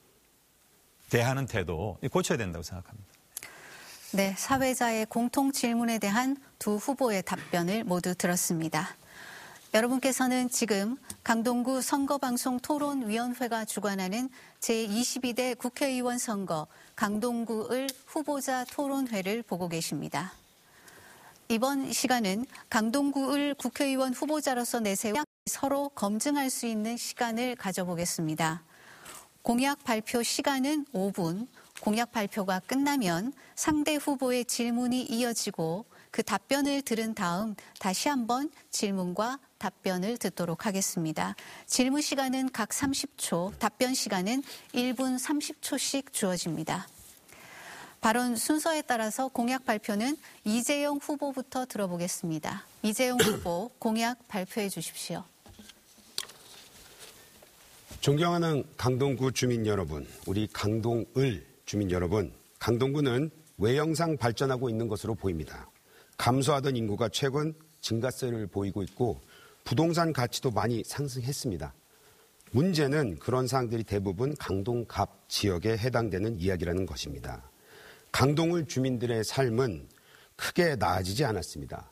대하는 태도 고쳐야 된다고 생각합니다. 네, 사회자의 공통 질문에 대한 두 후보의 답변을 모두 들었습니다. 여러분께서는 지금 강동구 선거방송 토론위원회가 주관하는 제22대 국회의원 선거 강동구을 후보자 토론회를 보고 계십니다. 이번 시간은 강동구을 국회의원 후보자로서 내세운 서로 검증할 수 있는 시간을 가져보겠습니다. 공약 발표 시간은 5분, 공약 발표가 끝나면 상대 후보의 질문이 이어지고 그 답변을 들은 다음 다시 한번 질문과 답변을 듣도록 하겠습니다. 질문 시간은 각 30초, 답변 시간은 1분 30초씩 주어집니다. 발언 순서에 따라서 공약 발표는 이재용 후보부터 들어보겠습니다. 이재용 후보 공약 발표해 주십시오. 존경하는 강동구 주민 여러분, 우리 강동을 주민 여러분, 강동구는 외형상 발전하고 있는 것으로 보입니다. 감소하던 인구가 최근 증가세를 보이고 있고 부동산 가치도 많이 상승했습니다. 문제는 그런 사항들이 대부분 강동갑 지역에 해당되는 이야기라는 것입니다. 강동을 주민들의 삶은 크게 나아지지 않았습니다.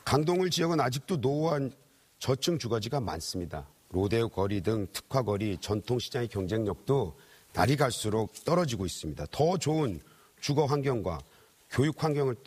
강동을 지역은 아직도 노후한 저층 주거지가 많습니다. 로데오 거리 등 특화거리, 전통시장의 경쟁력도 날이 갈수록 떨어지고 있습니다. 더 좋은 주거 환경과 교육 환경을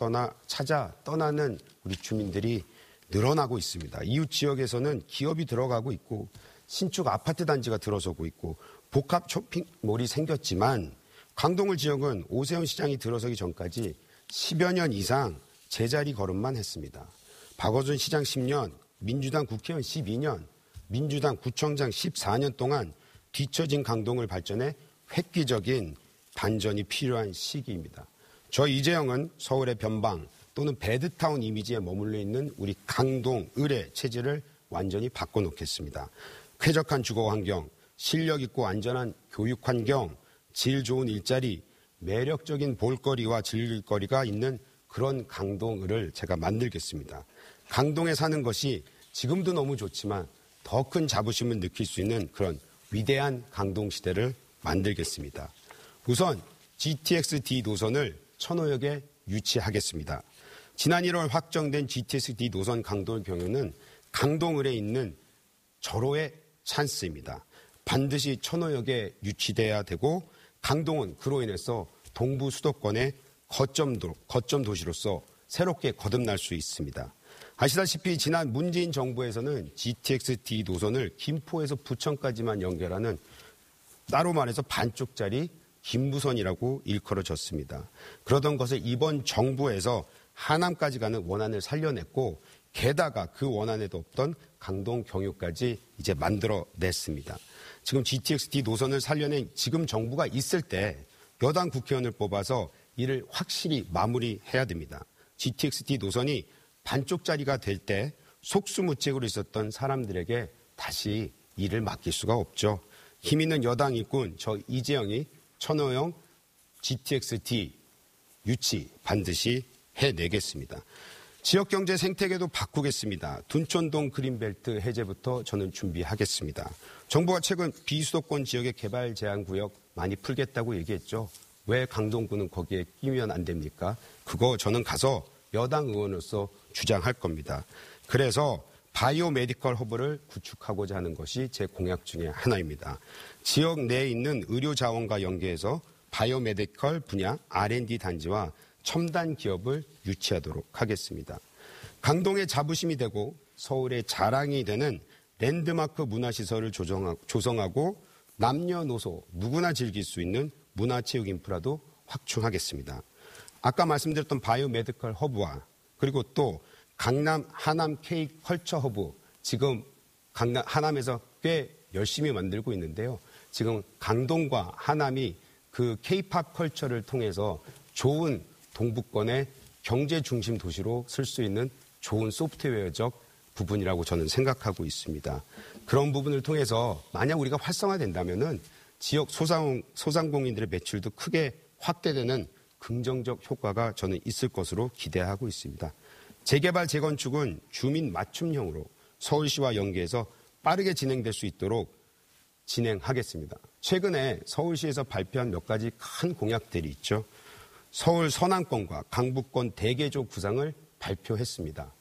떠나는 우리 주민들이 늘어나고 있습니다. 이웃 지역에서는 기업이 들어가고 있고 신축 아파트 단지가 들어서고 있고 복합 쇼핑몰이 생겼지만 강동을 지역은 오세훈 시장이 들어서기 전까지 10여 년 이상 제자리 걸음만 했습니다. 박어준 시장 10년, 민주당 국회의원 12년, 민주당 구청장 14년 동안 뒤처진 강동을 발전해 획기적인 반전이 필요한 시기입니다. 저 이재용은 서울의 변방 또는 배드타운 이미지에 머물러 있는 우리 강동, 을의 체질을 완전히 바꿔놓겠습니다. 쾌적한 주거 환경, 실력 있고 안전한 교육 환경, 질 좋은 일자리, 매력적인 볼거리와 즐길거리가 있는 그런 강동을 제가 만들겠습니다. 강동에 사는 것이 지금도 너무 좋지만 더 큰 자부심을 느낄 수 있는 그런 위대한 강동 시대를 만들겠습니다. 우선 GTX-D 노선을 천호역에 유치하겠습니다. 지난 1월 확정된 GTX-D 노선 강동 경유는 강동을에 있는 절호의 찬스입니다. 반드시 천호역에 유치돼야 되고 강동은 그로 인해서 동부 수도권의 거점 도시로서 새롭게 거듭날 수 있습니다. 아시다시피 지난 문재인 정부에서는 GTX-D 노선을 김포에서 부천까지만 연결하는 따로 말해서 반쪽짜리 김부선이라고 일컬어졌습니다. 그러던 것을 이번 정부에서 하남까지 가는 원안을 살려냈고 게다가 그 원안에도 없던 강동 경유까지 이제 만들어냈습니다. 지금 GTX-D 노선을 살려낸 지금 정부가 있을 때 여당 국회의원을 뽑아서 이를 확실히 마무리해야 됩니다. GTX-D 노선이 반쪽짜리가 될 때 속수무책으로 있었던 사람들에게 다시 일을 맡길 수가 없죠. 힘 있는 여당 일꾼 저 이재영이 천호영 GTX-D 유치 반드시 해내겠습니다. 지역경제 생태계도 바꾸겠습니다. 둔촌동 그린벨트 해제부터 저는 준비하겠습니다. 정부가 최근 비수도권 지역의 개발 제한 구역 많이 풀겠다고 얘기했죠. 왜 강동구는 거기에 끼면 안 됩니까? 그거 저는 가서 여당 의원으로서 주장할 겁니다. 그래서 바이오 메디컬 허브를 구축하고자 하는 것이 제 공약 중에 하나입니다. 지역 내에 있는 의료 자원과 연계해서 바이오 메디컬 분야 R&D 단지와 첨단 기업을 유치하도록 하겠습니다. 강동의 자부심이 되고 서울의 자랑이 되는 랜드마크 문화시설을 조성하고 남녀노소 누구나 즐길 수 있는 문화체육 인프라도 확충하겠습니다. 아까 말씀드렸던 바이오 메디컬 허브와 그리고 또 강남 하남 K 컬처 허브 지금 하남에서 꽤 열심히 만들고 있는데요. 지금 강동과 하남이 그 K-팝 컬처를 통해서 좋은 동북권의 경제 중심 도시로 쓸 수 있는 좋은 소프트웨어적 부분이라고 저는 생각하고 있습니다. 그런 부분을 통해서 만약 우리가 활성화된다면은 지역 소상공인들의 매출도 크게 확대되는 긍정적 효과가 저는 있을 것으로 기대하고 있습니다. 재개발, 재건축은 주민 맞춤형으로 서울시와 연계해서 빠르게 진행될 수 있도록 진행하겠습니다. 최근에 서울시에서 발표한 몇 가지 큰 공약들이 있죠. 서울 서남권과 강북권 대개조 구상을 발표했습니다.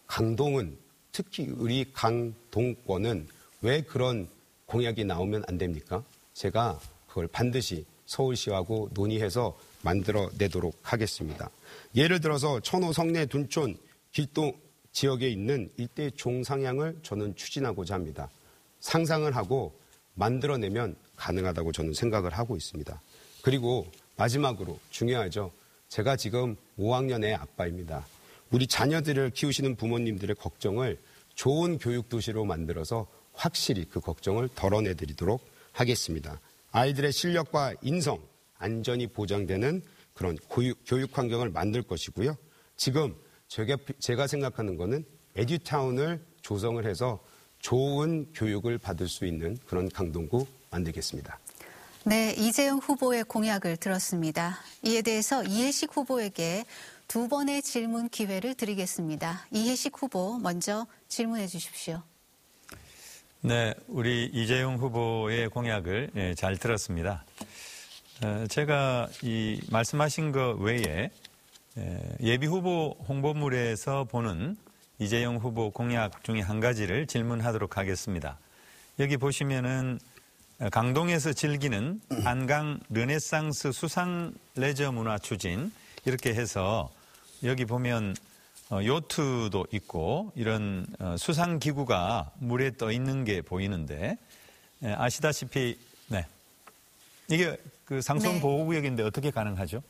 강동은 특히 우리 강동권은 왜 그런 공약이 나오면 안 됩니까? 제가 그걸 반드시 서울시하고 논의해서 만들어내도록 하겠습니다. 예를 들어서 천호, 성내, 둔촌, 길동 지역에 있는 일대 종상향을 저는 추진하고자 합니다. 상상을 하고 만들어내면 가능하다고 저는 생각을 하고 있습니다. 그리고 마지막으로 중요하죠. 제가 지금 5학년의 아빠입니다. 우리 자녀들을 키우시는 부모님들의 걱정을 좋은 교육도시로 만들어서 확실히 그 걱정을 덜어내드리도록 하겠습니다. 아이들의 실력과 인성, 안전이 보장되는 그런 교육 환경을 만들 것이고요. 지금 제가 생각하는 거는 에듀타운을 조성을 해서 좋은 교육을 받을 수 있는 그런 강동구 만들겠습니다. 네, 이재용 후보의 공약을 들었습니다. 이에 대해서 이해식 후보에게 두 번의 질문 기회를 드리겠습니다. 이해식 후보 먼저 질문해 주십시오. 네, 우리 이재용 후보의 공약을 잘 들었습니다. 제가 이 말씀하신 것 외에 예비 후보 홍보물에서 보는 이재용 후보 공약 중에 한 가지를 질문하도록 하겠습니다. 여기 보시면은 강동에서 즐기는 한강 르네상스 수상 레저 문화 추진 이렇게 해서 여기 보면 요트도 있고 이런 수상 기구가 물에 떠 있는 게 보이는데 아시다시피 네. 이게 그 상수원 보호구역인데 어떻게 가능하죠?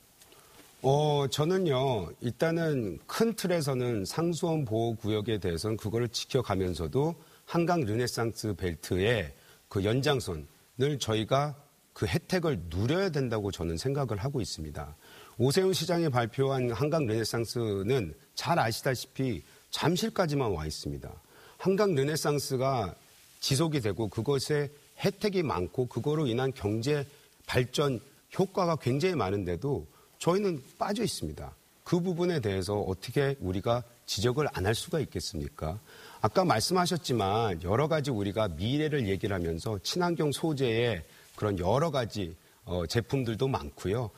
저는요, 일단은 큰 틀에서는 상수원 보호구역에 대해서는 그거를 지켜가면서도 한강 르네상스 벨트의 그 연장선을 저희가 그 혜택을 누려야 된다고 저는 생각을 하고 있습니다. 오세훈 시장이 발표한 한강 르네상스는 잘 아시다시피 잠실까지만 와 있습니다. 한강 르네상스가 지속이 되고 그것에 혜택이 많고 그거로 인한 경제 발전 효과가 굉장히 많은데도 저희는 빠져 있습니다. 그 부분에 대해서 어떻게 우리가 지적을 안 할 수가 있겠습니까? 아까 말씀하셨지만 여러 가지 우리가 미래를 얘기를 하면서 친환경 소재의 그런 여러 가지 제품들도 많고요.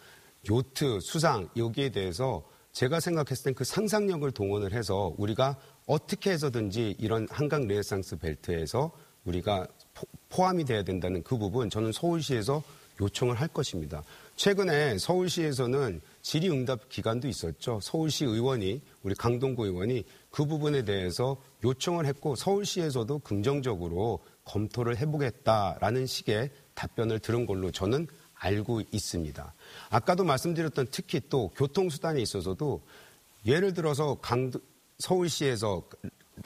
요트, 수상 여기에 대해서 제가 생각했을 땐 그 상상력을 동원을 해서 우리가 어떻게 해서든지 이런 한강 르네상스 벨트에서 우리가 포함이 돼야 된다는 그 부분 저는 서울시에서 요청을 할 것입니다. 최근에 서울시에서는 질의응답 기간도 있었죠. 서울시 의원이 우리 강동구 의원이 그 부분에 대해서 요청을 했고 서울시에서도 긍정적으로 검토를 해보겠다라는 식의 답변을 들은 걸로 저는 알고 있습니다. 아까도 말씀드렸던 특히 또 교통수단에 있어서도 예를 들어서 서울시에서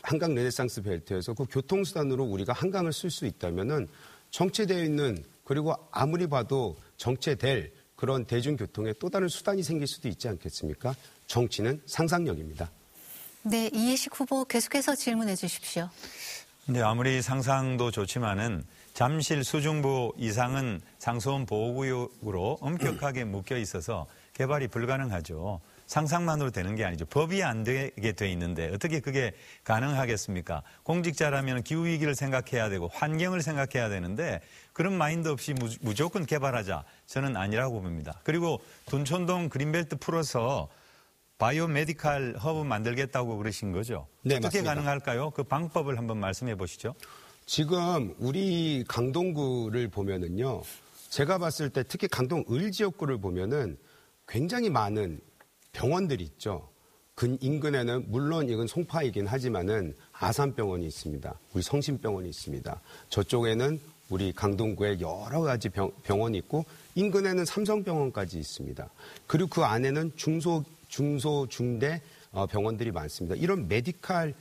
한강 르네상스 벨트에서 그 교통수단으로 우리가 한강을 쓸 수 있다면은 정체되어 있는 그리고 아무리 봐도 정체될 그런 대중교통에 또 다른 수단이 생길 수도 있지 않겠습니까? 정치는 상상력입니다. 네, 이해식 후보 계속해서 질문해 주십시오. 네, 아무리 상상도 좋지만은 잠실 수중보 이상은 상수원 보호구역으로 엄격하게 묶여 있어서 개발이 불가능하죠. 상상만으로 되는 게 아니죠. 법이 안 되게 돼 있는데 어떻게 그게 가능하겠습니까? 공직자라면 기후위기를 생각해야 되고 환경을 생각해야 되는데 그런 마인드 없이 무조건 개발하자. 저는 아니라고 봅니다. 그리고 둔촌동 그린벨트 풀어서 바이오 메디칼 허브 만들겠다고 그러신 거죠? 네, 어떻게 맞습니다. 가능할까요? 그 방법을 한번 말씀해 보시죠. 지금 우리 강동구를 보면은요. 제가 봤을 때 특히 강동 을 지역구를 보면은 굉장히 많은 병원들이 있죠. 인근에는 물론 이건 송파이긴 하지만은 아산병원이 있습니다. 우리 성심병원이 있습니다. 저쪽에는 우리 강동구에 여러 가지 병원이 있고 인근에는 삼성병원까지 있습니다. 그리고 그 안에는 중소, 중대 병원들이 많습니다. 이런 메디칼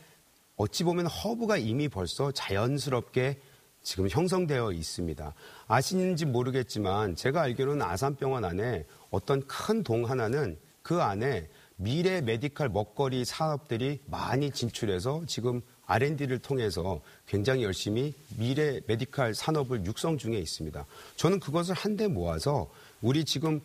어찌 보면 허브가 이미 벌써 자연스럽게 지금 형성되어 있습니다. 아시는지 모르겠지만 제가 알기로는 아산병원 안에 어떤 큰 동 하나는 그 안에 미래 메디칼 먹거리 사업들이 많이 진출해서 지금 R&D를 통해서 굉장히 열심히 미래 메디칼 산업을 육성 중에 있습니다. 저는 그것을 한데 모아서 우리 지금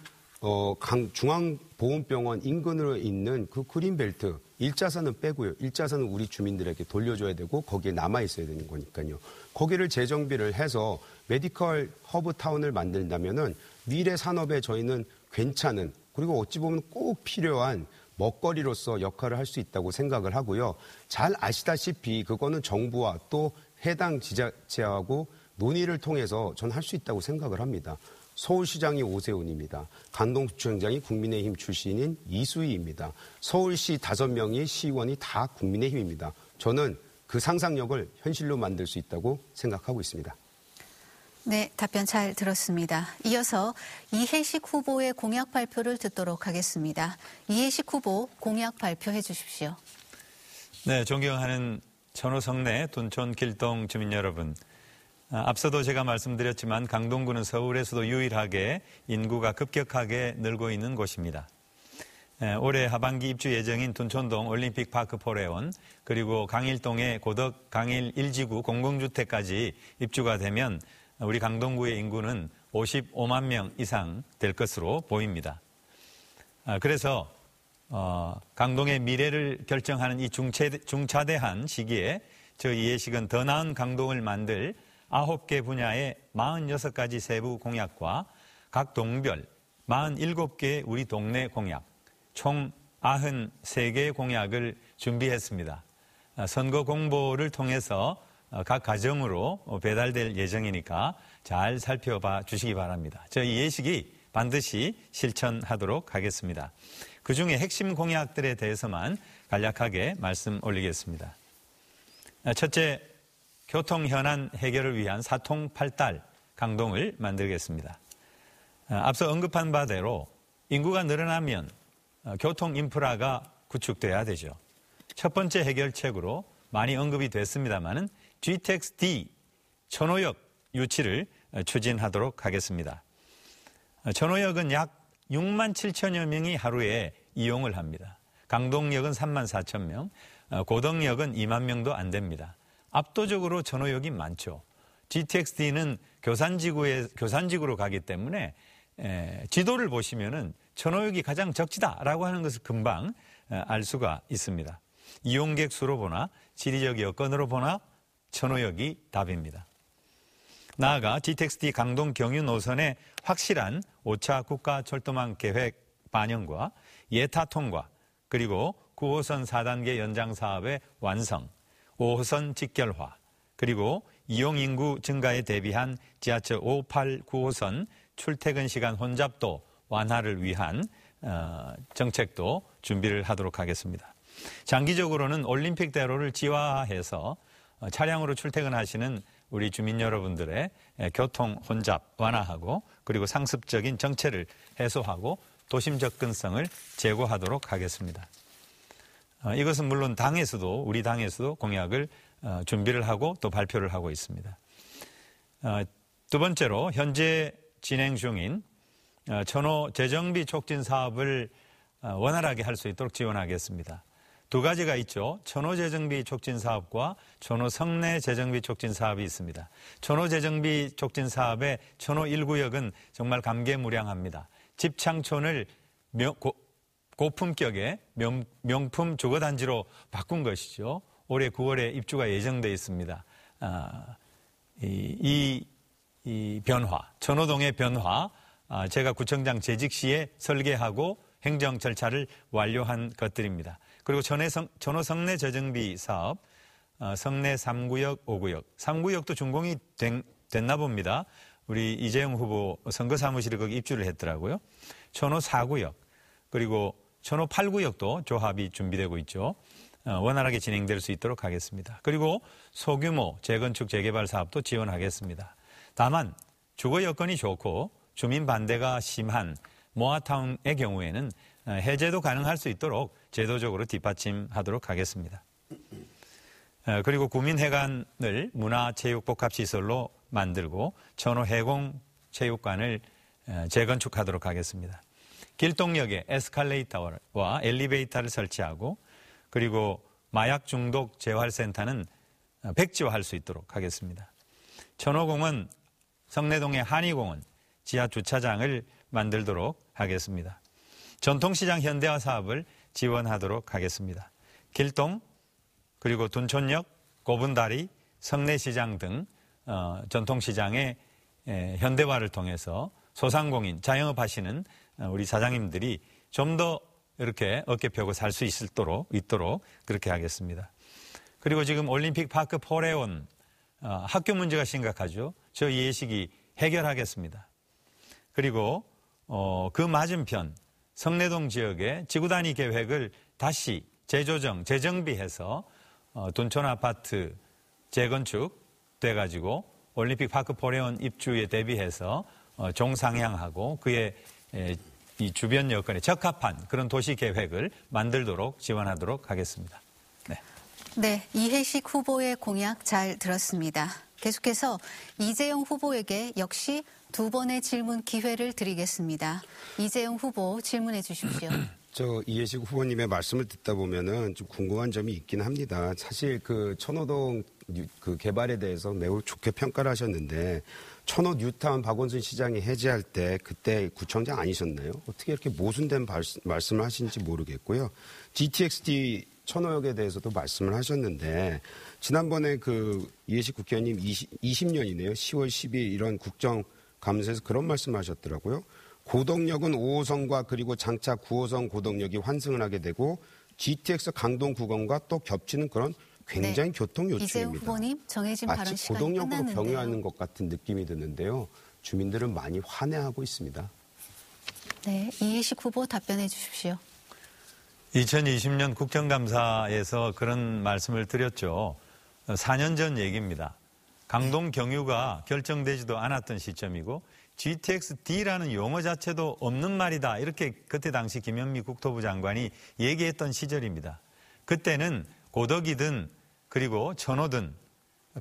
중앙보훈병원 인근으로 있는 그 그린벨트 1차선은 빼고요. 1차선은 우리 주민들에게 돌려줘야 되고 거기에 남아있어야 되는 거니까요. 거기를 재정비를 해서 메디컬 허브타운을 만든다면은 미래 산업에 저희는 괜찮은 그리고 어찌 보면 꼭 필요한 먹거리로서 역할을 할 수 있다고 생각을 하고요. 잘 아시다시피 그거는 정부와 또 해당 지자체하고 논의를 통해서 전 할 수 있다고 생각을 합니다. 서울시장이 오세훈입니다. 강동구청장이 국민의힘 출신인 이수희입니다. 서울시 5명의 시의원이 다 국민의힘입니다. 저는 그 상상력을 현실로 만들 수 있다고 생각하고 있습니다. 네, 답변 잘 들었습니다. 이어서 이해식 후보의 공약 발표를 듣도록 하겠습니다. 이해식 후보 공약 발표해 주십시오. 네, 존경하는 천호성내 둔촌 길동 주민 여러분. 앞서도 제가 말씀드렸지만 강동구는 서울에서도 유일하게 인구가 급격하게 늘고 있는 곳입니다. 올해 하반기 입주 예정인 둔촌동 올림픽파크 포레온 그리고 강일동의 고덕 강일 1지구 공공주택까지 입주가 되면 우리 강동구의 인구는 55만 명 이상 될 것으로 보입니다. 그래서 강동의 미래를 결정하는 이 중차대한 시기에 저희 이해식은 더 나은 강동을 만들 9개 분야의 46가지 세부 공약과 각 동별 47개의 우리 동네 공약, 총 93개의 공약을 준비했습니다. 선거 공보를 통해서 각 가정으로 배달될 예정이니까 잘 살펴봐 주시기 바랍니다. 저희 이해식이 반드시 실천하도록 하겠습니다. 그중에 핵심 공약들에 대해서만 간략하게 말씀 올리겠습니다. 첫째, 교통 현안 해결을 위한 사통팔달 강동을 만들겠습니다. 앞서 언급한 바대로 인구가 늘어나면 교통 인프라가 구축돼야 되죠. 첫 번째 해결책으로 많이 언급이 됐습니다마는 GTX-D 천호역 유치를 추진하도록 하겠습니다. 천호역은 약 6만 7천여 명이 하루에 이용을 합니다. 강동역은 3만 4천 명, 고덕역은 2만 명도 안 됩니다. 압도적으로 천호역이 많죠. GTX-D는 교산지구로 가기 때문에 지도를 보시면은 천호역이 가장 적지다라고 하는 것을 금방 알 수가 있습니다. 이용객 수로 보나 지리적 여건으로 보나 천호역이 답입니다. 나아가 GTX-D 강동 경유 노선의 확실한 5차 국가철도망 계획 반영과 예타 통과 그리고 9호선 4단계 연장 사업의 완성 5호선 직결화, 그리고 이용인구 증가에 대비한 지하철 5, 8, 9호선 출퇴근 시간 혼잡도 완화를 위한 정책도 준비를 하도록 하겠습니다. 장기적으로는 올림픽대로를 지화해서 차량으로 출퇴근하시는 우리 주민 여러분들의 교통 혼잡 완화하고 그리고 상습적인 정체를 해소하고 도심 접근성을 제고하도록 하겠습니다. 이것은 물론 우리 당에서도 공약을 준비를 하고 또 발표를 하고 있습니다. 두 번째로 현재 진행 중인 천호 재정비 촉진 사업을 원활하게 할 수 있도록 지원하겠습니다. 두 가지가 있죠. 천호 재정비 촉진 사업과 천호 성내 재정비 촉진 사업이 있습니다. 천호 재정비 촉진 사업의 천호 1구역은 정말 감개무량합니다. 집창촌을 고품격의 명품 주거단지로 바꾼 것이죠. 올해 9월에 입주가 예정되어 있습니다. 이 변화, 천호동의 변화, 제가 구청장 재직 시에 설계하고 행정 절차를 완료한 것들입니다. 그리고 천호 성내 재정비 사업, 성내 3구역, 5구역. 3구역도 준공이 됐나 봅니다. 우리 이재용 후보 선거사무실이 거기 입주를 했더라고요. 천호 4구역, 그리고 천호 8구역도 조합이 준비되고 있죠. 원활하게 진행될 수 있도록 하겠습니다. 그리고 소규모 재건축 재개발 사업도 지원하겠습니다. 다만 주거 여건이 좋고 주민 반대가 심한 모아타운의 경우에는 해제도 가능할 수 있도록 제도적으로 뒷받침하도록 하겠습니다. 그리고 구민회관을 문화체육복합시설로 만들고 천호 해공체육관을 재건축하도록 하겠습니다. 길동역에 에스컬레이터와 엘리베이터를 설치하고 그리고 마약 중독 재활센터는 백지화할 수 있도록 하겠습니다. 천호공원, 성내동의 한의공원, 지하 주차장을 만들도록 하겠습니다. 전통시장 현대화 사업을 지원하도록 하겠습니다. 길동, 그리고 둔촌역, 고분다리, 성내시장 등 전통시장의 현대화를 통해서 소상공인, 자영업 하시는 우리 사장님들이 좀 더 이렇게 어깨 펴고 살 수 있도록 그렇게 하겠습니다. 그리고 지금 올림픽 파크 포레온 학교 문제가 심각하죠. 저 예식이 해결하겠습니다. 그리고 그 맞은편 성내동 지역의 지구단위 계획을 다시 재정비해서 둔촌 아파트 재건축 돼가지고 올림픽 파크 포레온 입주에 대비해서 종상향하고 그의 이 주변 여건에 적합한 그런 도시 계획을 만들도록 지원하도록 하겠습니다. 네, 이해식 후보의 공약 잘 들었습니다. 계속해서 이재용 후보에게 역시 두 번의 질문 기회를 드리겠습니다. 이재용 후보 질문해 주십시오. 이해식 후보님의 말씀을 듣다 보면은 좀 궁금한 점이 있긴 합니다. 사실 그 천호동 그 개발에 대해서 매우 좋게 평가를 하셨는데 천호 뉴타운 박원순 시장이 해제할 때 그때 구청장 아니셨나요? 어떻게 이렇게 모순된 말씀을 하시는지 모르겠고요. GTX-D 천호역에 대해서도 말씀을 하셨는데 지난번에 그 이해식 국회의원님 20년이네요. 10월 10일 이런 국정감사에서 그런 말씀하셨더라고요. 고덕역은 5호선과 그리고 장차 9호선 고덕역이 환승을 하게 되고 GTX 강동 구간과 또 겹치는 그런 굉장히 교통 요충입니다. 이재용 후보님 정해진 발언 시간이 고덕역으로 끝났는데요. 병행하는 것 같은 느낌이 드는데요. 주민들은 많이 환해하고 있습니다. 네, 이해식 후보 답변해 주십시오. 2020년 국정감사에서 그런 말씀을 드렸죠. 4년 전 얘기입니다. 강동 경유가 결정되지도 않았던 시점이고 GTX-D라는 용어 자체도 없는 말이다. 이렇게 그때 당시 김현미 국토부 장관이 얘기했던 시절입니다. 그때는 고덕이든 그리고 천호든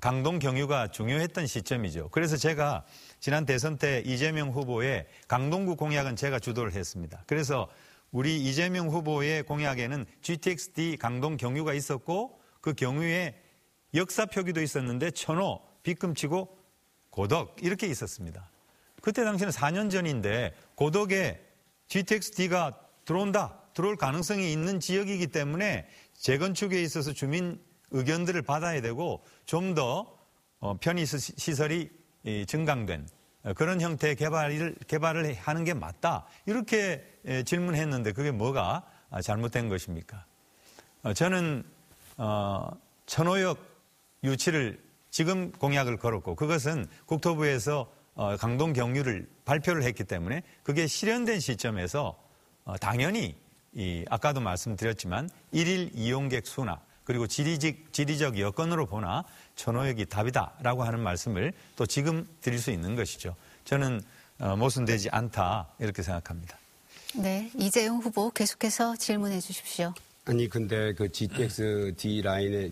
강동 경유가 중요했던 시점이죠. 그래서 제가 지난 대선 때 이재명 후보의 강동구 공약은 제가 주도를 했습니다. 그래서 우리 이재명 후보의 공약에는 GTX-D 강동 경유가 있었고 그 경유에 역사 표기도 있었는데 천호, 빗금치고 고덕 이렇게 있었습니다. 그때 당시는 4년 전인데 고덕에 GTX-D가 들어올 가능성이 있는 지역이기 때문에 재건축에 있어서 주민 의견들을 받아야 되고 좀 더 편의시설이 증강된 그런 형태의 개발을 하는 게 맞다. 이렇게 질문했는데 그게 뭐가 잘못된 것입니까? 저는 천호역 유치를 지금 공약을 걸었고 그것은 국토부에서 강동 경유를 발표를 했기 때문에 그게 실현된 시점에서 당연히 아까도 말씀드렸지만 1일 이용객 수나 그리고 지리적 여건으로 보나 천호역이 답이다라고 하는 말씀을 또 지금 드릴 수 있는 것이죠. 저는 모순되지 않다 이렇게 생각합니다. 네, 이재용 후보 계속해서 질문해 주십시오. 아니 근데 그 GTX D 라인에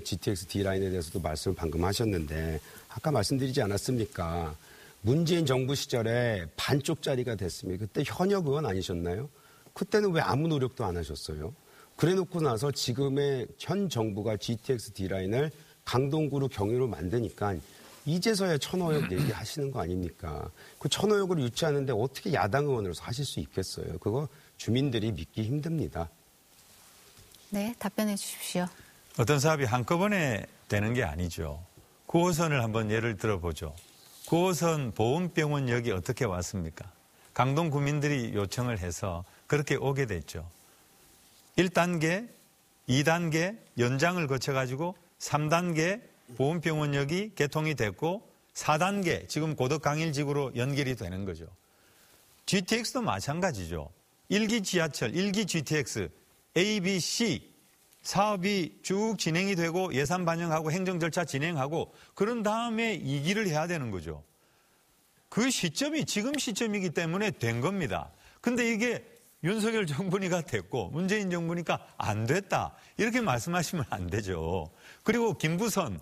대해서도 말씀을 방금 하셨는데 아까 말씀드리지 않았습니까? 문재인 정부 시절에 반쪽짜리가 됐습니다. 그때 현역 의원 아니셨나요? 그때는 왜 아무 노력도 안 하셨어요? 그래놓고 나서 지금의 현 정부가 GTX D 라인을 강동구로 경유로 만드니까 이제서야 천호역 얘기하시는 거 아닙니까? 그 천호역을 유치하는데 어떻게 야당 의원으로서 하실 수 있겠어요? 그거 주민들이 믿기 힘듭니다. 네, 답변해 주십시오. 어떤 사업이 한꺼번에 되는 게 아니죠. 9호선을 한번 예를 들어보죠. 9호선 보훈병원역이 어떻게 왔습니까? 강동 구민들이 요청을 해서 그렇게 오게 됐죠. 1단계, 2단계 연장을 거쳐가지고 3단계 보훈병원역이 개통이 됐고 4단계 지금 고덕강일지구로 연결이 되는 거죠. GTX도 마찬가지죠. 1기 지하철, 1기 GTX, A, B, C 사업이 쭉 진행이 되고 예산 반영하고 행정 절차 진행하고 그런 다음에 2기를 해야 되는 거죠. 그 시점이 지금 시점이기 때문에 된 겁니다. 근데 이게 윤석열 정부니까 됐고 문재인 정부니까 안 됐다. 이렇게 말씀하시면 안 되죠. 그리고 김부선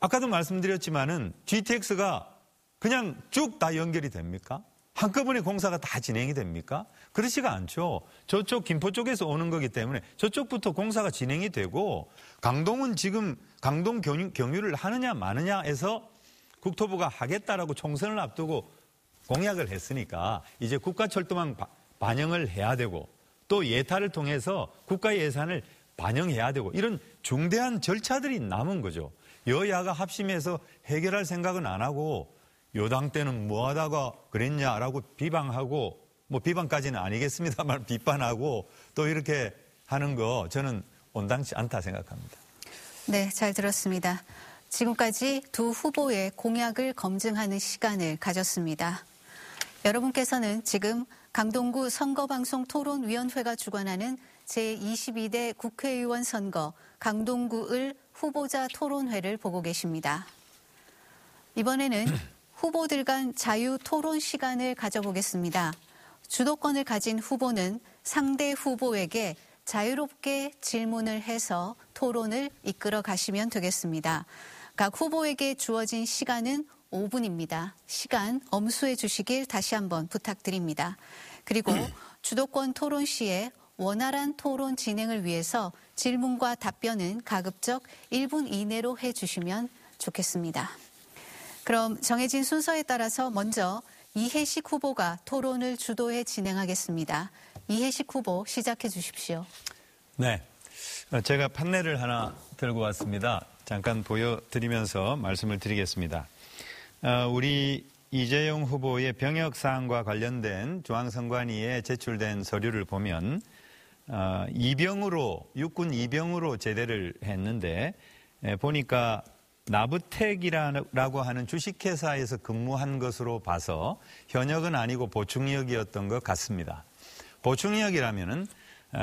아까도 말씀드렸지만은 GTX가 그냥 쭉 다 연결이 됩니까? 한꺼번에 공사가 다 진행이 됩니까? 그렇지가 않죠. 저쪽 김포 쪽에서 오는 거기 때문에 저쪽부터 공사가 진행이 되고 강동은 지금 강동 경유를 하느냐 마느냐에서 국토부가 하겠다라고 총선을 앞두고 공약을 했으니까 이제 국가철도망 반영을 해야 되고 또 예타를 통해서 국가 예산을 반영해야 되고 이런 중대한 절차들이 남은 거죠. 여야가 합심해서 해결할 생각은 안 하고 여당 때는 뭐 하다가 그랬냐라고 비방하고 뭐 비방까지는 아니겠습니다만 비판하고 또 이렇게 하는 거 저는 온당치 않다 생각합니다. 네, 잘 들었습니다. 지금까지 두 후보의 공약을 검증하는 시간을 가졌습니다. 여러분께서는 지금 강동구 선거방송 토론위원회가 주관하는 제22대 국회의원 선거 강동구을 후보자 토론회를 보고 계십니다. 이번에는 후보들 간 자유 토론 시간을 가져보겠습니다. 주도권을 가진 후보는 상대 후보에게 자유롭게 질문을 해서 토론을 이끌어 가시면 되겠습니다. 각 후보에게 주어진 시간은 5분입니다. 시간 엄수해 주시길 다시 한번 부탁드립니다. 그리고 주도권 토론 시에 원활한 토론 진행을 위해서 질문과 답변은 가급적 1분 이내로 해주시면 좋겠습니다. 그럼 정해진 순서에 따라서 먼저 이해식 후보가 토론을 주도해 진행하겠습니다. 이해식 후보 시작해 주십시오. 네, 제가 판넬을 하나 들고 왔습니다. 잠깐 보여드리면서 말씀을 드리겠습니다. 우리 이재용 후보의 병역 사항과 관련된 중앙선관위에 제출된 서류를 보면 육군 이병으로 제대를 했는데 보니까 나부텍이라고 하는 주식회사에서 근무한 것으로 봐서 현역은 아니고 보충역이었던 것 같습니다. 보충역이라면은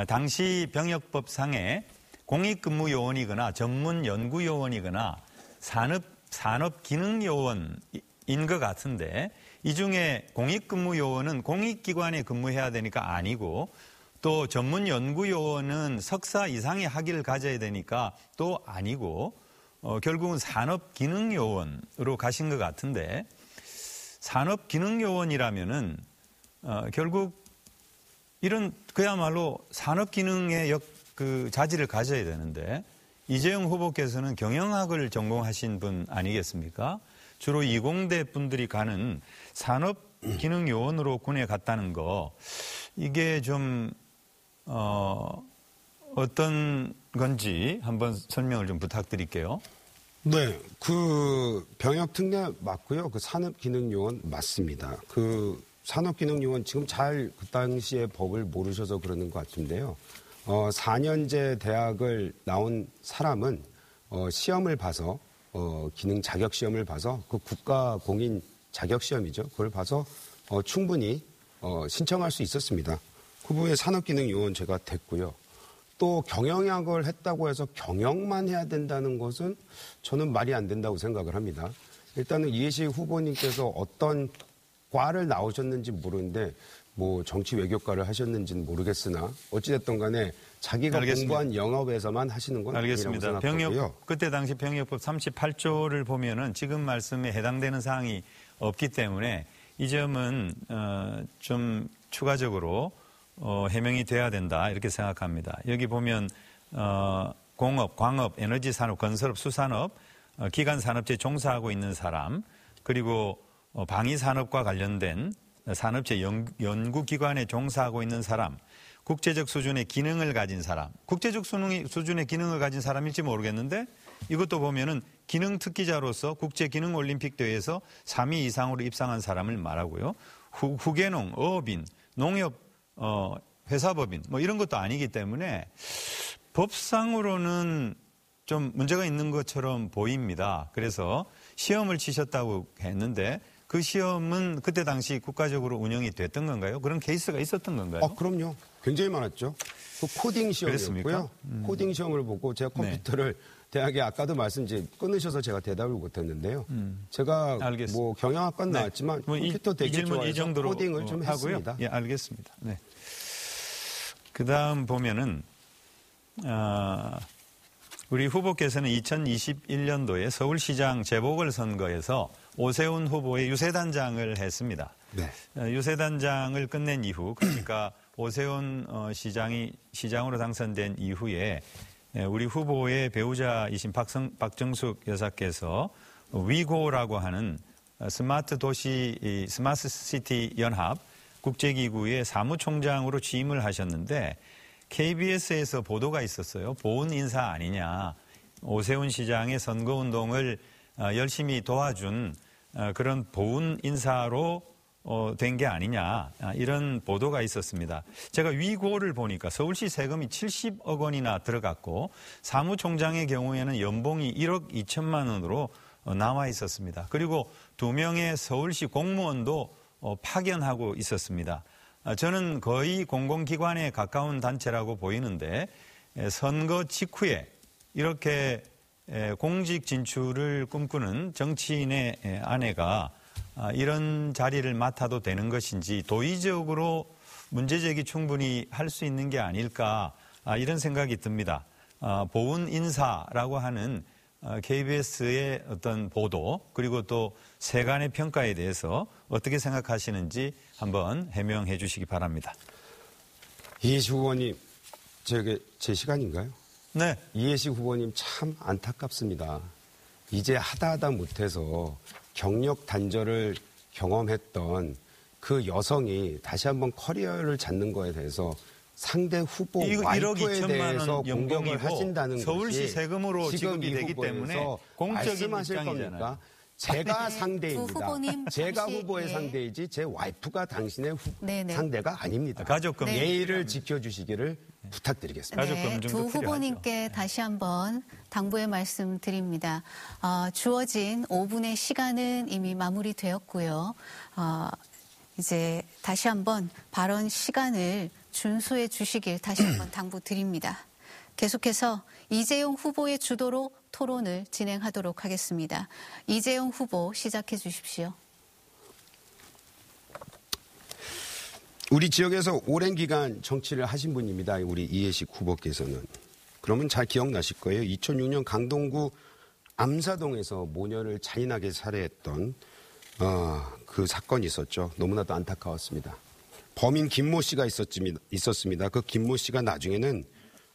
당시 병역법상에 공익근무요원이거나 전문연구요원이거나 산업기능요원인 것 같은데 이 중에 공익근무요원은 공익기관에 근무해야 되니까 아니고 또 전문연구요원은 석사 이상의 학위를 가져야 되니까 또 아니고 결국은 산업기능요원으로 가신 것 같은데 산업기능요원이라면은 결국 이런 그야말로 산업기능의 자질을 가져야 되는데 이재용 후보께서는 경영학을 전공하신 분 아니겠습니까? 주로 이공대 분들이 가는 산업기능요원으로 군에 갔다는 거 이게 좀 어떤 건지 한번 설명을 좀 부탁드릴게요. 네, 그 병역 특례 맞고요. 그 산업기능요원 맞습니다. 그 산업기능요원 지금 잘 그 당시에 법을 모르셔서 그러는 것 같은데요. 4년제 대학을 나온 사람은 시험을 봐서 기능 자격 시험을 봐서 그 국가 공인 자격 시험이죠. 그걸 봐서 충분히 신청할 수 있었습니다. 후보의 산업기능요원 제가 됐고요. 또 경영학을 했다고 해서 경영만 해야 된다는 것은 저는 말이 안 된다고 생각을 합니다. 일단은 이해식 후보님께서 어떤 과를 나오셨는지 모르는데 뭐 정치 외교과를 하셨는지는 모르겠으나 어찌됐든 간에 자기가 알겠습니다. 공부한 영업에서만 하시는 건 알겠습니다. 아니라고 생각하고요. 그때 당시 병역법 38조를 보면은 지금 말씀에 해당되는 사항이 없기 때문에 이 점은 좀 추가적으로 해명이 돼야 된다 이렇게 생각합니다. 여기 보면 공업, 광업, 에너지 산업, 건설업, 수산업, 기간 산업체에 종사하고 있는 사람, 그리고 방위 산업과 관련된 산업체 연구기관에 종사하고 있는 사람, 국제적 수준의 기능을 가진 사람, 국제적 수준의 기능을 가진 사람일지 모르겠는데 이것도 보면은 기능 특기자로서 국제기능올림픽대회에서 3위 이상으로 입상한 사람을 말하고요. 후계농, 어업인, 농협, 회사법인 뭐 이런 것도 아니기 때문에 법상으로는 좀 문제가 있는 것처럼 보입니다. 그래서 시험을 치셨다고 했는데 그 시험은 그때 당시 국가적으로 운영이 됐던 건가요? 그런 케이스가 있었던 건가요? 그럼요. 굉장히 많았죠. 그 코딩 시험이었고요. 코딩 시험을 보고 제가 컴퓨터를 대학에 아까도 말씀 이제 끊으셔서 제가 대답을 못했는데요. 제가 알겠습니다. 뭐 경영학과는 나왔지만 컴퓨터 되게 질문 좋아해서 이 정도로 코딩을 좀 하고요. 했습니다. 예, 알겠습니다. 네. 그다음 보면은 우리 후보께서는 2021년도에 서울시장 재보궐선거에서 오세훈 후보의 유세단장을 했습니다. 네. 유세단장을 끝낸 이후, 그러니까 오세훈 시장이 시장으로 당선된 이후에 우리 후보의 배우자이신 박정숙 여사께서 위고라고 하는 스마트 도시, 스마트 시티 연합 국제기구의 사무총장으로 취임을 하셨는데 KBS에서 보도가 있었어요. 보훈 인사 아니냐. 오세훈 시장의 선거운동을 열심히 도와준 그런 보훈 인사로 된 게 아니냐. 이런 보도가 있었습니다. 제가 위고를 보니까 서울시 세금이 70억 원이나 들어갔고 사무총장의 경우에는 연봉이 1억 2천만 원으로 나와 있었습니다. 그리고 2명의 서울시 공무원도 파견하고 있었습니다. 저는 거의 공공기관에 가까운 단체라고 보이는데 선거 직후에 이렇게 공직 진출을 꿈꾸는 정치인의 아내가 이런 자리를 맡아도 되는 것인지 도의적으로 문제제기 충분히 할 수 있는 게 아닐까 이런 생각이 듭니다. 보훈 인사라고 하는 KBS의 어떤 보도 그리고 또 세간의 평가에 대해서 어떻게 생각하시는지 한번 해명해 주시기 바랍니다. 이해식 후보님, 제 시간인가요? 네. 이해식 후보님 참 안타깝습니다. 이제 하다 못해서 경력 단절을 경험했던 그 여성이 다시 한번 커리어를 찾는 거에 대해서 상대 후보 와이프에 대해서 공격을 하신다는 서울시 것이 세금으로 지급이 되기 때문에 공적인 입장이잖아요. 제가 상대입니다. 후보님, 제가 후보의 상대이지 제 와이프가 당신의 상대가 아닙니다. 가족금 예의를 지켜주시기를 부탁드리겠습니다. 두 후보님께 다시 한번 당부의 말씀 드립니다. 주어진 5분의 시간은 이미 마무리되었고요. 이제 다시 한번 발언 시간을 준수해 주시길 다시 한번 당부드립니다. 계속해서 이재용 후보의 주도로 토론을 진행하도록 하겠습니다. 이재용 후보 시작해 주십시오. 우리 지역에서 오랜 기간 정치를 하신 분입니다. 우리 이해식 후보께서는. 그러면 잘 기억나실 거예요. 2006년 강동구 암사동에서 모녀를 잔인하게 살해했던 그 사건이 있었죠. 너무나도 안타까웠습니다. 범인 김모 씨가 있었습니다. 그 김모 씨가 나중에는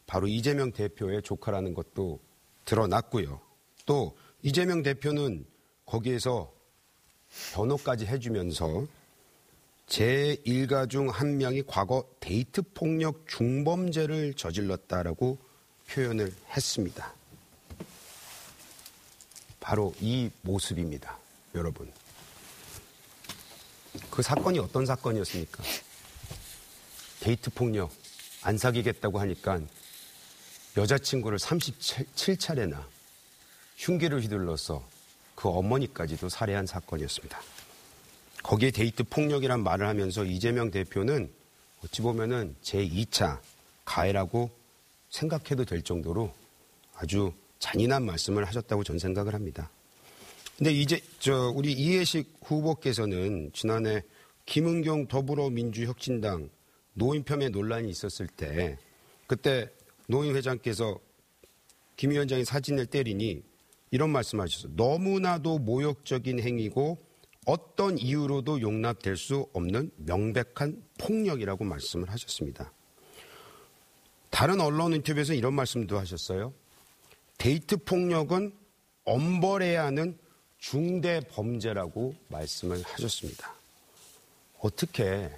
바로 이재명 대표의 조카라는 것도 드러났고요. 또 이재명 대표는 거기에서 변호까지 해주면서 제 일가 중 한 명이 과거 데이트 폭력 중범죄를 저질렀다라고 표현을 했습니다. 바로 이 모습입니다, 여러분. 그 사건이 어떤 사건이었습니까? 데이트 폭력 안 사귀겠다고 하니까 여자친구를 37차례나 흉기를 휘둘러서 그 어머니까지도 살해한 사건이었습니다. 거기에 데이트 폭력이란 말을 하면서 이재명 대표는 어찌 보면은 제2차 가해라고 생각해도 될 정도로 아주 잔인한 말씀을 하셨다고 전 생각을 합니다. 근데 이제 우리 이해식 후보께서는 지난해 김은경 더불어민주혁신당 노인폄훼 논란이 있었을 때 그때 노인 회장께서 김 위원장이 사진을 때리니 이런 말씀하셨어요. 너무나도 모욕적인 행위고 어떤 이유로도 용납될 수 없는 명백한 폭력이라고 말씀을 하셨습니다. 다른 언론 인터뷰에서 이런 말씀도 하셨어요. 데이트 폭력은 엄벌해야 하는 중대 범죄라고 말씀을 하셨습니다. 어떻게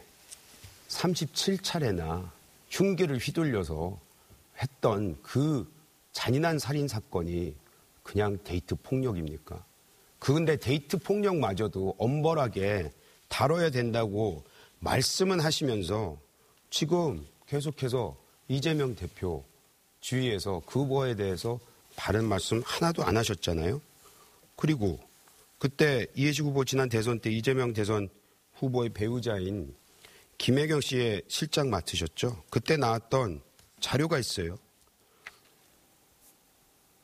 37차례나 흉기를 휘둘려서 했던 그 잔인한 살인 사건이 그냥 데이트 폭력입니까? 그런데 데이트 폭력마저도 엄벌하게 다뤄야 된다고 말씀은 하시면서 지금 계속해서 이재명 대표 주위에서 그거에 대해서 바른 말씀 하나도 안 하셨잖아요. 그리고 그때 이해식 후보 지난 대선 때 이재명 대선 후보의 배우자인 김혜경 씨의 실장 맡으셨죠. 그때 나왔던 자료가 있어요.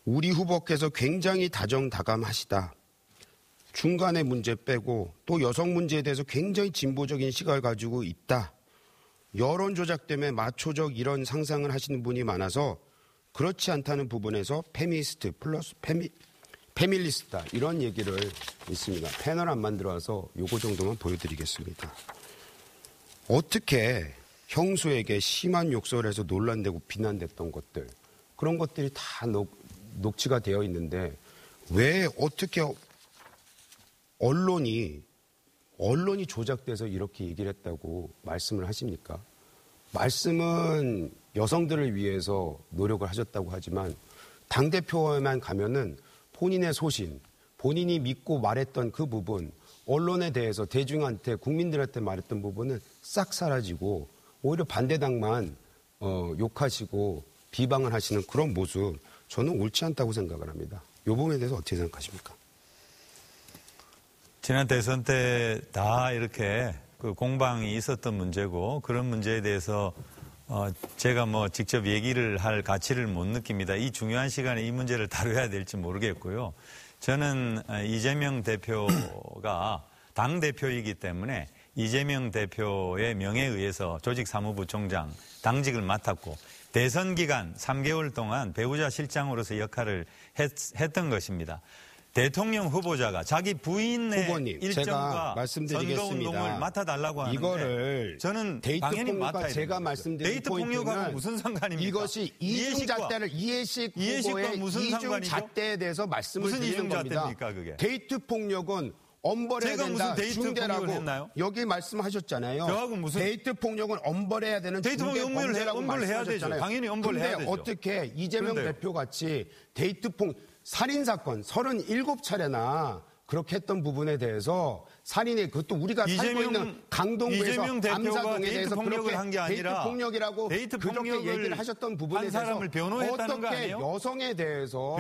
우리 후보께서 굉장히 다정다감하시다. 중간의 문제 빼고 또 여성 문제에 대해서 굉장히 진보적인 시각을 가지고 있다. 여론 조작 때문에 마초적 이런 상상을 하시는 분이 많아서 그렇지 않다는 부분에서 페미니스트 플러스 페밀리스트다. 이런 얘기를 있습니다. 패널 안 만들어와서 요거 정도만 보여드리겠습니다. 어떻게 형수에게 심한 욕설을 해서 논란되고 비난됐던 것들 그런 것들이 다 녹취가 되어 있는데 왜 어떻게 언론이 조작돼서 이렇게 얘기를 했다고 말씀을 하십니까? 말씀은 여성들을 위해서 노력을 하셨다고 하지만 당대표에만 가면은 본인의 소신, 본인이 믿고 말했던 그 부분, 언론에 대해서 대중한테 국민들한테 말했던 부분은 싹 사라지고 오히려 반대당만 욕하시고 비방을 하시는 그런 모습 저는 옳지 않다고 생각을 합니다. 이 부분에 대해서 어떻게 생각하십니까? 지난 대선 때 다 이렇게 그 공방이 있었던 문제고 그런 문제에 대해서 제가 뭐 직접 얘기를 할 가치를 못 느낍니다. 이 중요한 시간에 이 문제를 다뤄야 될지 모르겠고요. 저는 이재명 대표가 당대표이기 때문에 이재명 대표의 명예에 의해서 조직사무부총장 당직을 맡았고 대선 기간 3개월 동안 배우자 실장으로서 역할을 했던 것입니다. 대통령 후보자가 자기 부인의 후보님, 일정과 선거운동을 맡아달라고 하는데 이거를 저는 데이트 당연히 폭력과 맡아야 제가 말씀드린 데이트 폭력하고 무슨 상관입니까? 이것이 이중잣대를 이해식 후보의 이중잣대에 대해서 말씀을 드리는 겁니다. 무슨 이중잣대입니까 그게? 데이트 폭력은 엄벌해야 된다. 중대라고 했나요? 여기 말씀하셨잖아요. 저하고 무슨 데이트 폭력은 엄벌해야 되는 중대 범죄라고 말씀하셨잖아요. 당연히 엄벌해야 되죠. 어떻게 이재명 대표 같이 데이트 폭력 살인 사건 37차례나 그렇게 했던 부분에 대해서 살인의 그것도 우리가 살고 있는 강동구에서 암사동에 대해서 그렇게 한 게 아니라 데이트 폭력이라고 데이트 그렇게 얘기를 하셨던 부분에 대해서 어떻게 여성에 대해서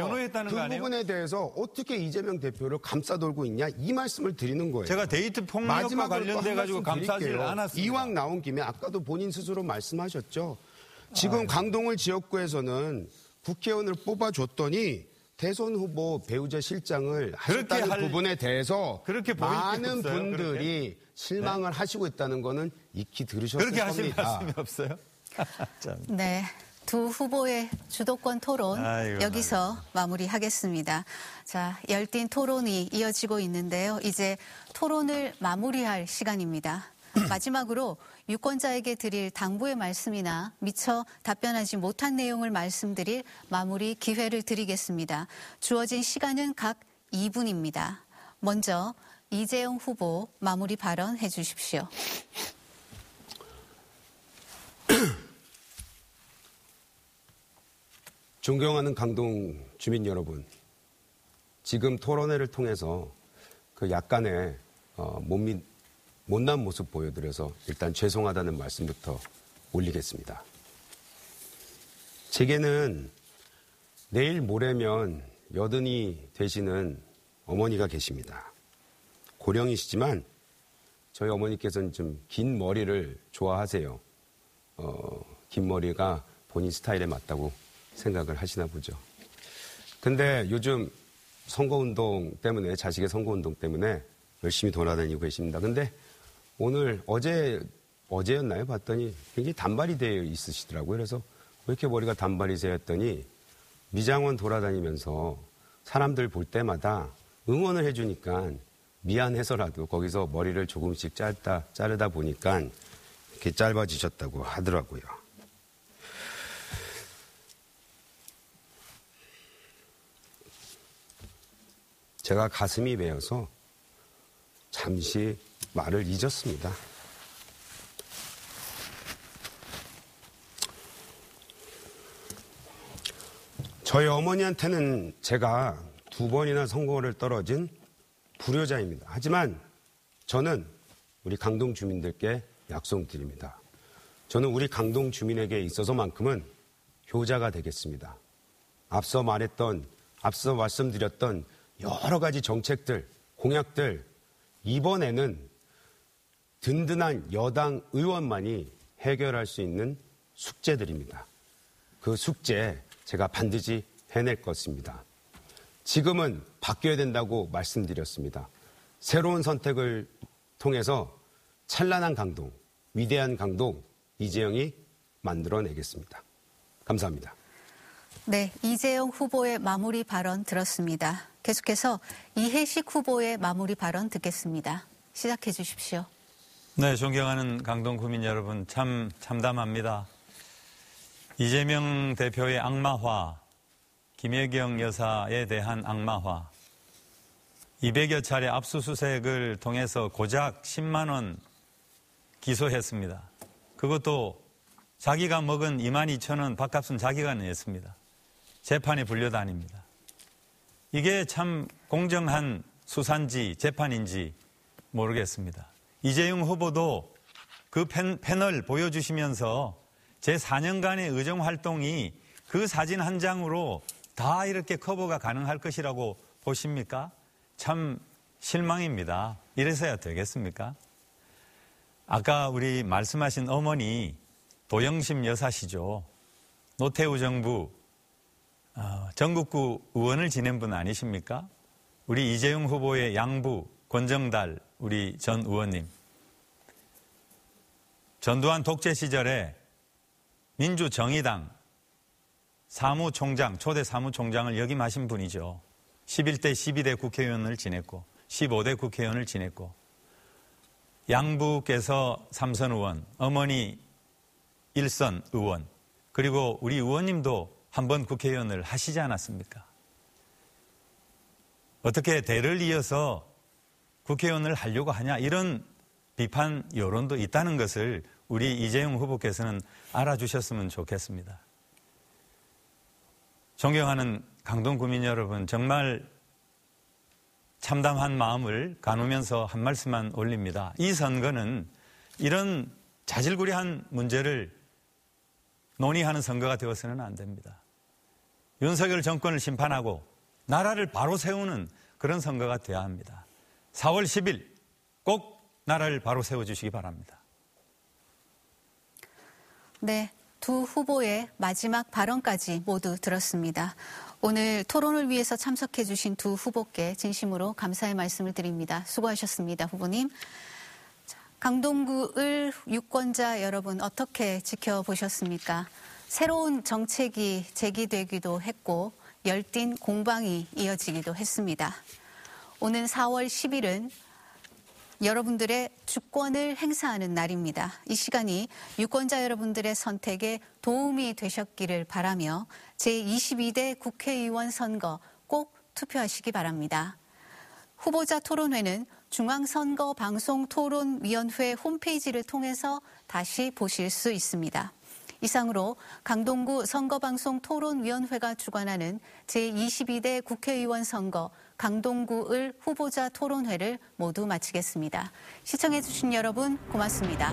그 부분에 대해서 어떻게 이재명 대표를 감싸돌고 있냐 이 말씀을 드리는 거예요. 제가 데이트 폭력과 관련돼 가지고 감싸지를 않았습니다. 이왕 나온 김에 아까도 본인 스스로 말씀하셨죠. 지금 강동을 지역구에서는 국회의원을 뽑아줬더니 대선 후보 배우자 실장을 하셨다는 부분에 대해서 많은 분들이 실망을 하시고 있다는 거는 익히 들으셨을 그렇게 겁니다. 그렇게 하실 말씀이 없어요? 네. 두 후보의 주도권 토론 여기서 마무리하겠습니다. 자, 열띤 토론이 이어지고 있는데요. 이제 토론을 마무리할 시간입니다. 마지막으로 유권자에게 드릴 당부의 말씀이나 미처 답변하지 못한 내용을 말씀드릴 마무리 기회를 드리겠습니다. 주어진 시간은 각 2분입니다. 먼저 이재용 후보 마무리 발언해 주십시오. 존경하는 강동 주민 여러분, 지금 토론회를 통해서 그 약간의 못난 모습 보여드려서 일단 죄송하다는 말씀부터 올리겠습니다. 제게는 내일 모레면 여든이 되시는 어머니가 계십니다. 고령이시지만 저희 어머니께서는 좀 긴 머리를 좋아하세요. 긴 머리가 본인 스타일에 맞다고 생각을 하시나 보죠. 근데 요즘 선거운동 때문에, 자식의 선거운동 때문에 열심히 돌아다니고 계십니다. 근데 오늘 어제였나요? 봤더니 굉장히 단발이 되어 있으시더라고요. 그래서 왜 이렇게 머리가 단발이세요? 했더니 미장원 돌아다니면서 사람들 볼 때마다 응원을 해주니까 미안해서라도 거기서 머리를 조금씩 자르다 보니까 이렇게 짧아지셨다고 하더라고요. 제가 가슴이 메어서 잠시 말을 잊었습니다. 저희 어머니한테는 제가 2번이나 선거를 떨어진 불효자입니다. 하지만 저는 우리 강동 주민들께 약속드립니다. 저는 우리 강동 주민에게 있어서만큼은 효자가 되겠습니다. 앞서 말씀드렸던 여러 가지 정책들, 공약들, 이번에는 든든한 여당 의원만이 해결할 수 있는 숙제들입니다. 그 숙제 제가 반드시 해낼 것입니다. 지금은 바뀌어야 된다고 말씀드렸습니다. 새로운 선택을 통해서 찬란한 강동, 위대한 강동, 이재영이 만들어내겠습니다. 감사합니다. 네, 이재영 후보의 마무리 발언 들었습니다. 계속해서 이해식 후보의 마무리 발언 듣겠습니다. 시작해 주십시오. 네, 존경하는 강동 구민 여러분, 참 참담합니다. 이재명 대표의 악마화, 김혜경 여사에 대한 악마화, 200여 차례 압수수색을 통해서 고작 10만 원 기소했습니다. 그것도 자기가 먹은 22,000원 밥값은 자기가 냈습니다. 재판에 불려다닙니다. 이게 참 공정한 수사인지 재판인지 모르겠습니다. 이재용 후보도 그 패널 보여주시면서 제 4년간의 의정활동이 그 사진 한 장으로 다 이렇게 커버가 가능할 것이라고 보십니까? 참 실망입니다. 이래서야 되겠습니까? 아까 우리 말씀하신 어머니 도영심 여사시죠. 노태우 정부 전국구 의원을 지낸 분 아니십니까? 우리 이재용 후보의 양부 권정달 우리 전 의원님. 전두환 독재 시절에 민주정의당 사무총장, 초대 사무총장을 역임하신 분이죠. 11대, 12대 국회의원을 지냈고 15대 국회의원을 지냈고 양부께서 3선 의원, 어머니 1선 의원, 그리고 우리 의원님도 한번 국회의원을 하시지 않았습니까? 어떻게 대를 이어서 국회의원을 하려고 하냐, 이런 비판 여론도 있다는 것을 우리 이재용 후보께서는 알아주셨으면 좋겠습니다. 존경하는 강동 구민 여러분, 정말 참담한 마음을 가누면서 한 말씀만 올립니다. 이 선거는 이런 자질구레한 문제를 논의하는 선거가 되어서는 안 됩니다. 윤석열 정권을 심판하고 나라를 바로 세우는 그런 선거가 되어야 합니다. 4월 10일 꼭 나라를 바로 세워주시기 바랍니다. 네, 두 후보의 마지막 발언까지 모두 들었습니다. 오늘 토론을 위해서 참석해 주신 두 후보께 진심으로 감사의 말씀을 드립니다. 수고하셨습니다, 후보님. 강동구을 유권자 여러분 어떻게 지켜보셨습니까? 새로운 정책이 제기되기도 했고 열띤 공방이 이어지기도 했습니다. 오는 4월 10일은 여러분들의 주권을 행사하는 날입니다. 이 시간이 유권자 여러분들의 선택에 도움이 되셨기를 바라며 제22대 국회의원 선거 꼭 투표하시기 바랍니다. 후보자 토론회는 중앙선거방송토론위원회 홈페이지를 통해서 다시 보실 수 있습니다. 이상으로 강동구 선거방송토론위원회가 주관하는 제22대 국회의원 선거 강동구을 후보자 토론회를 모두 마치겠습니다. 시청해주신 여러분 고맙습니다.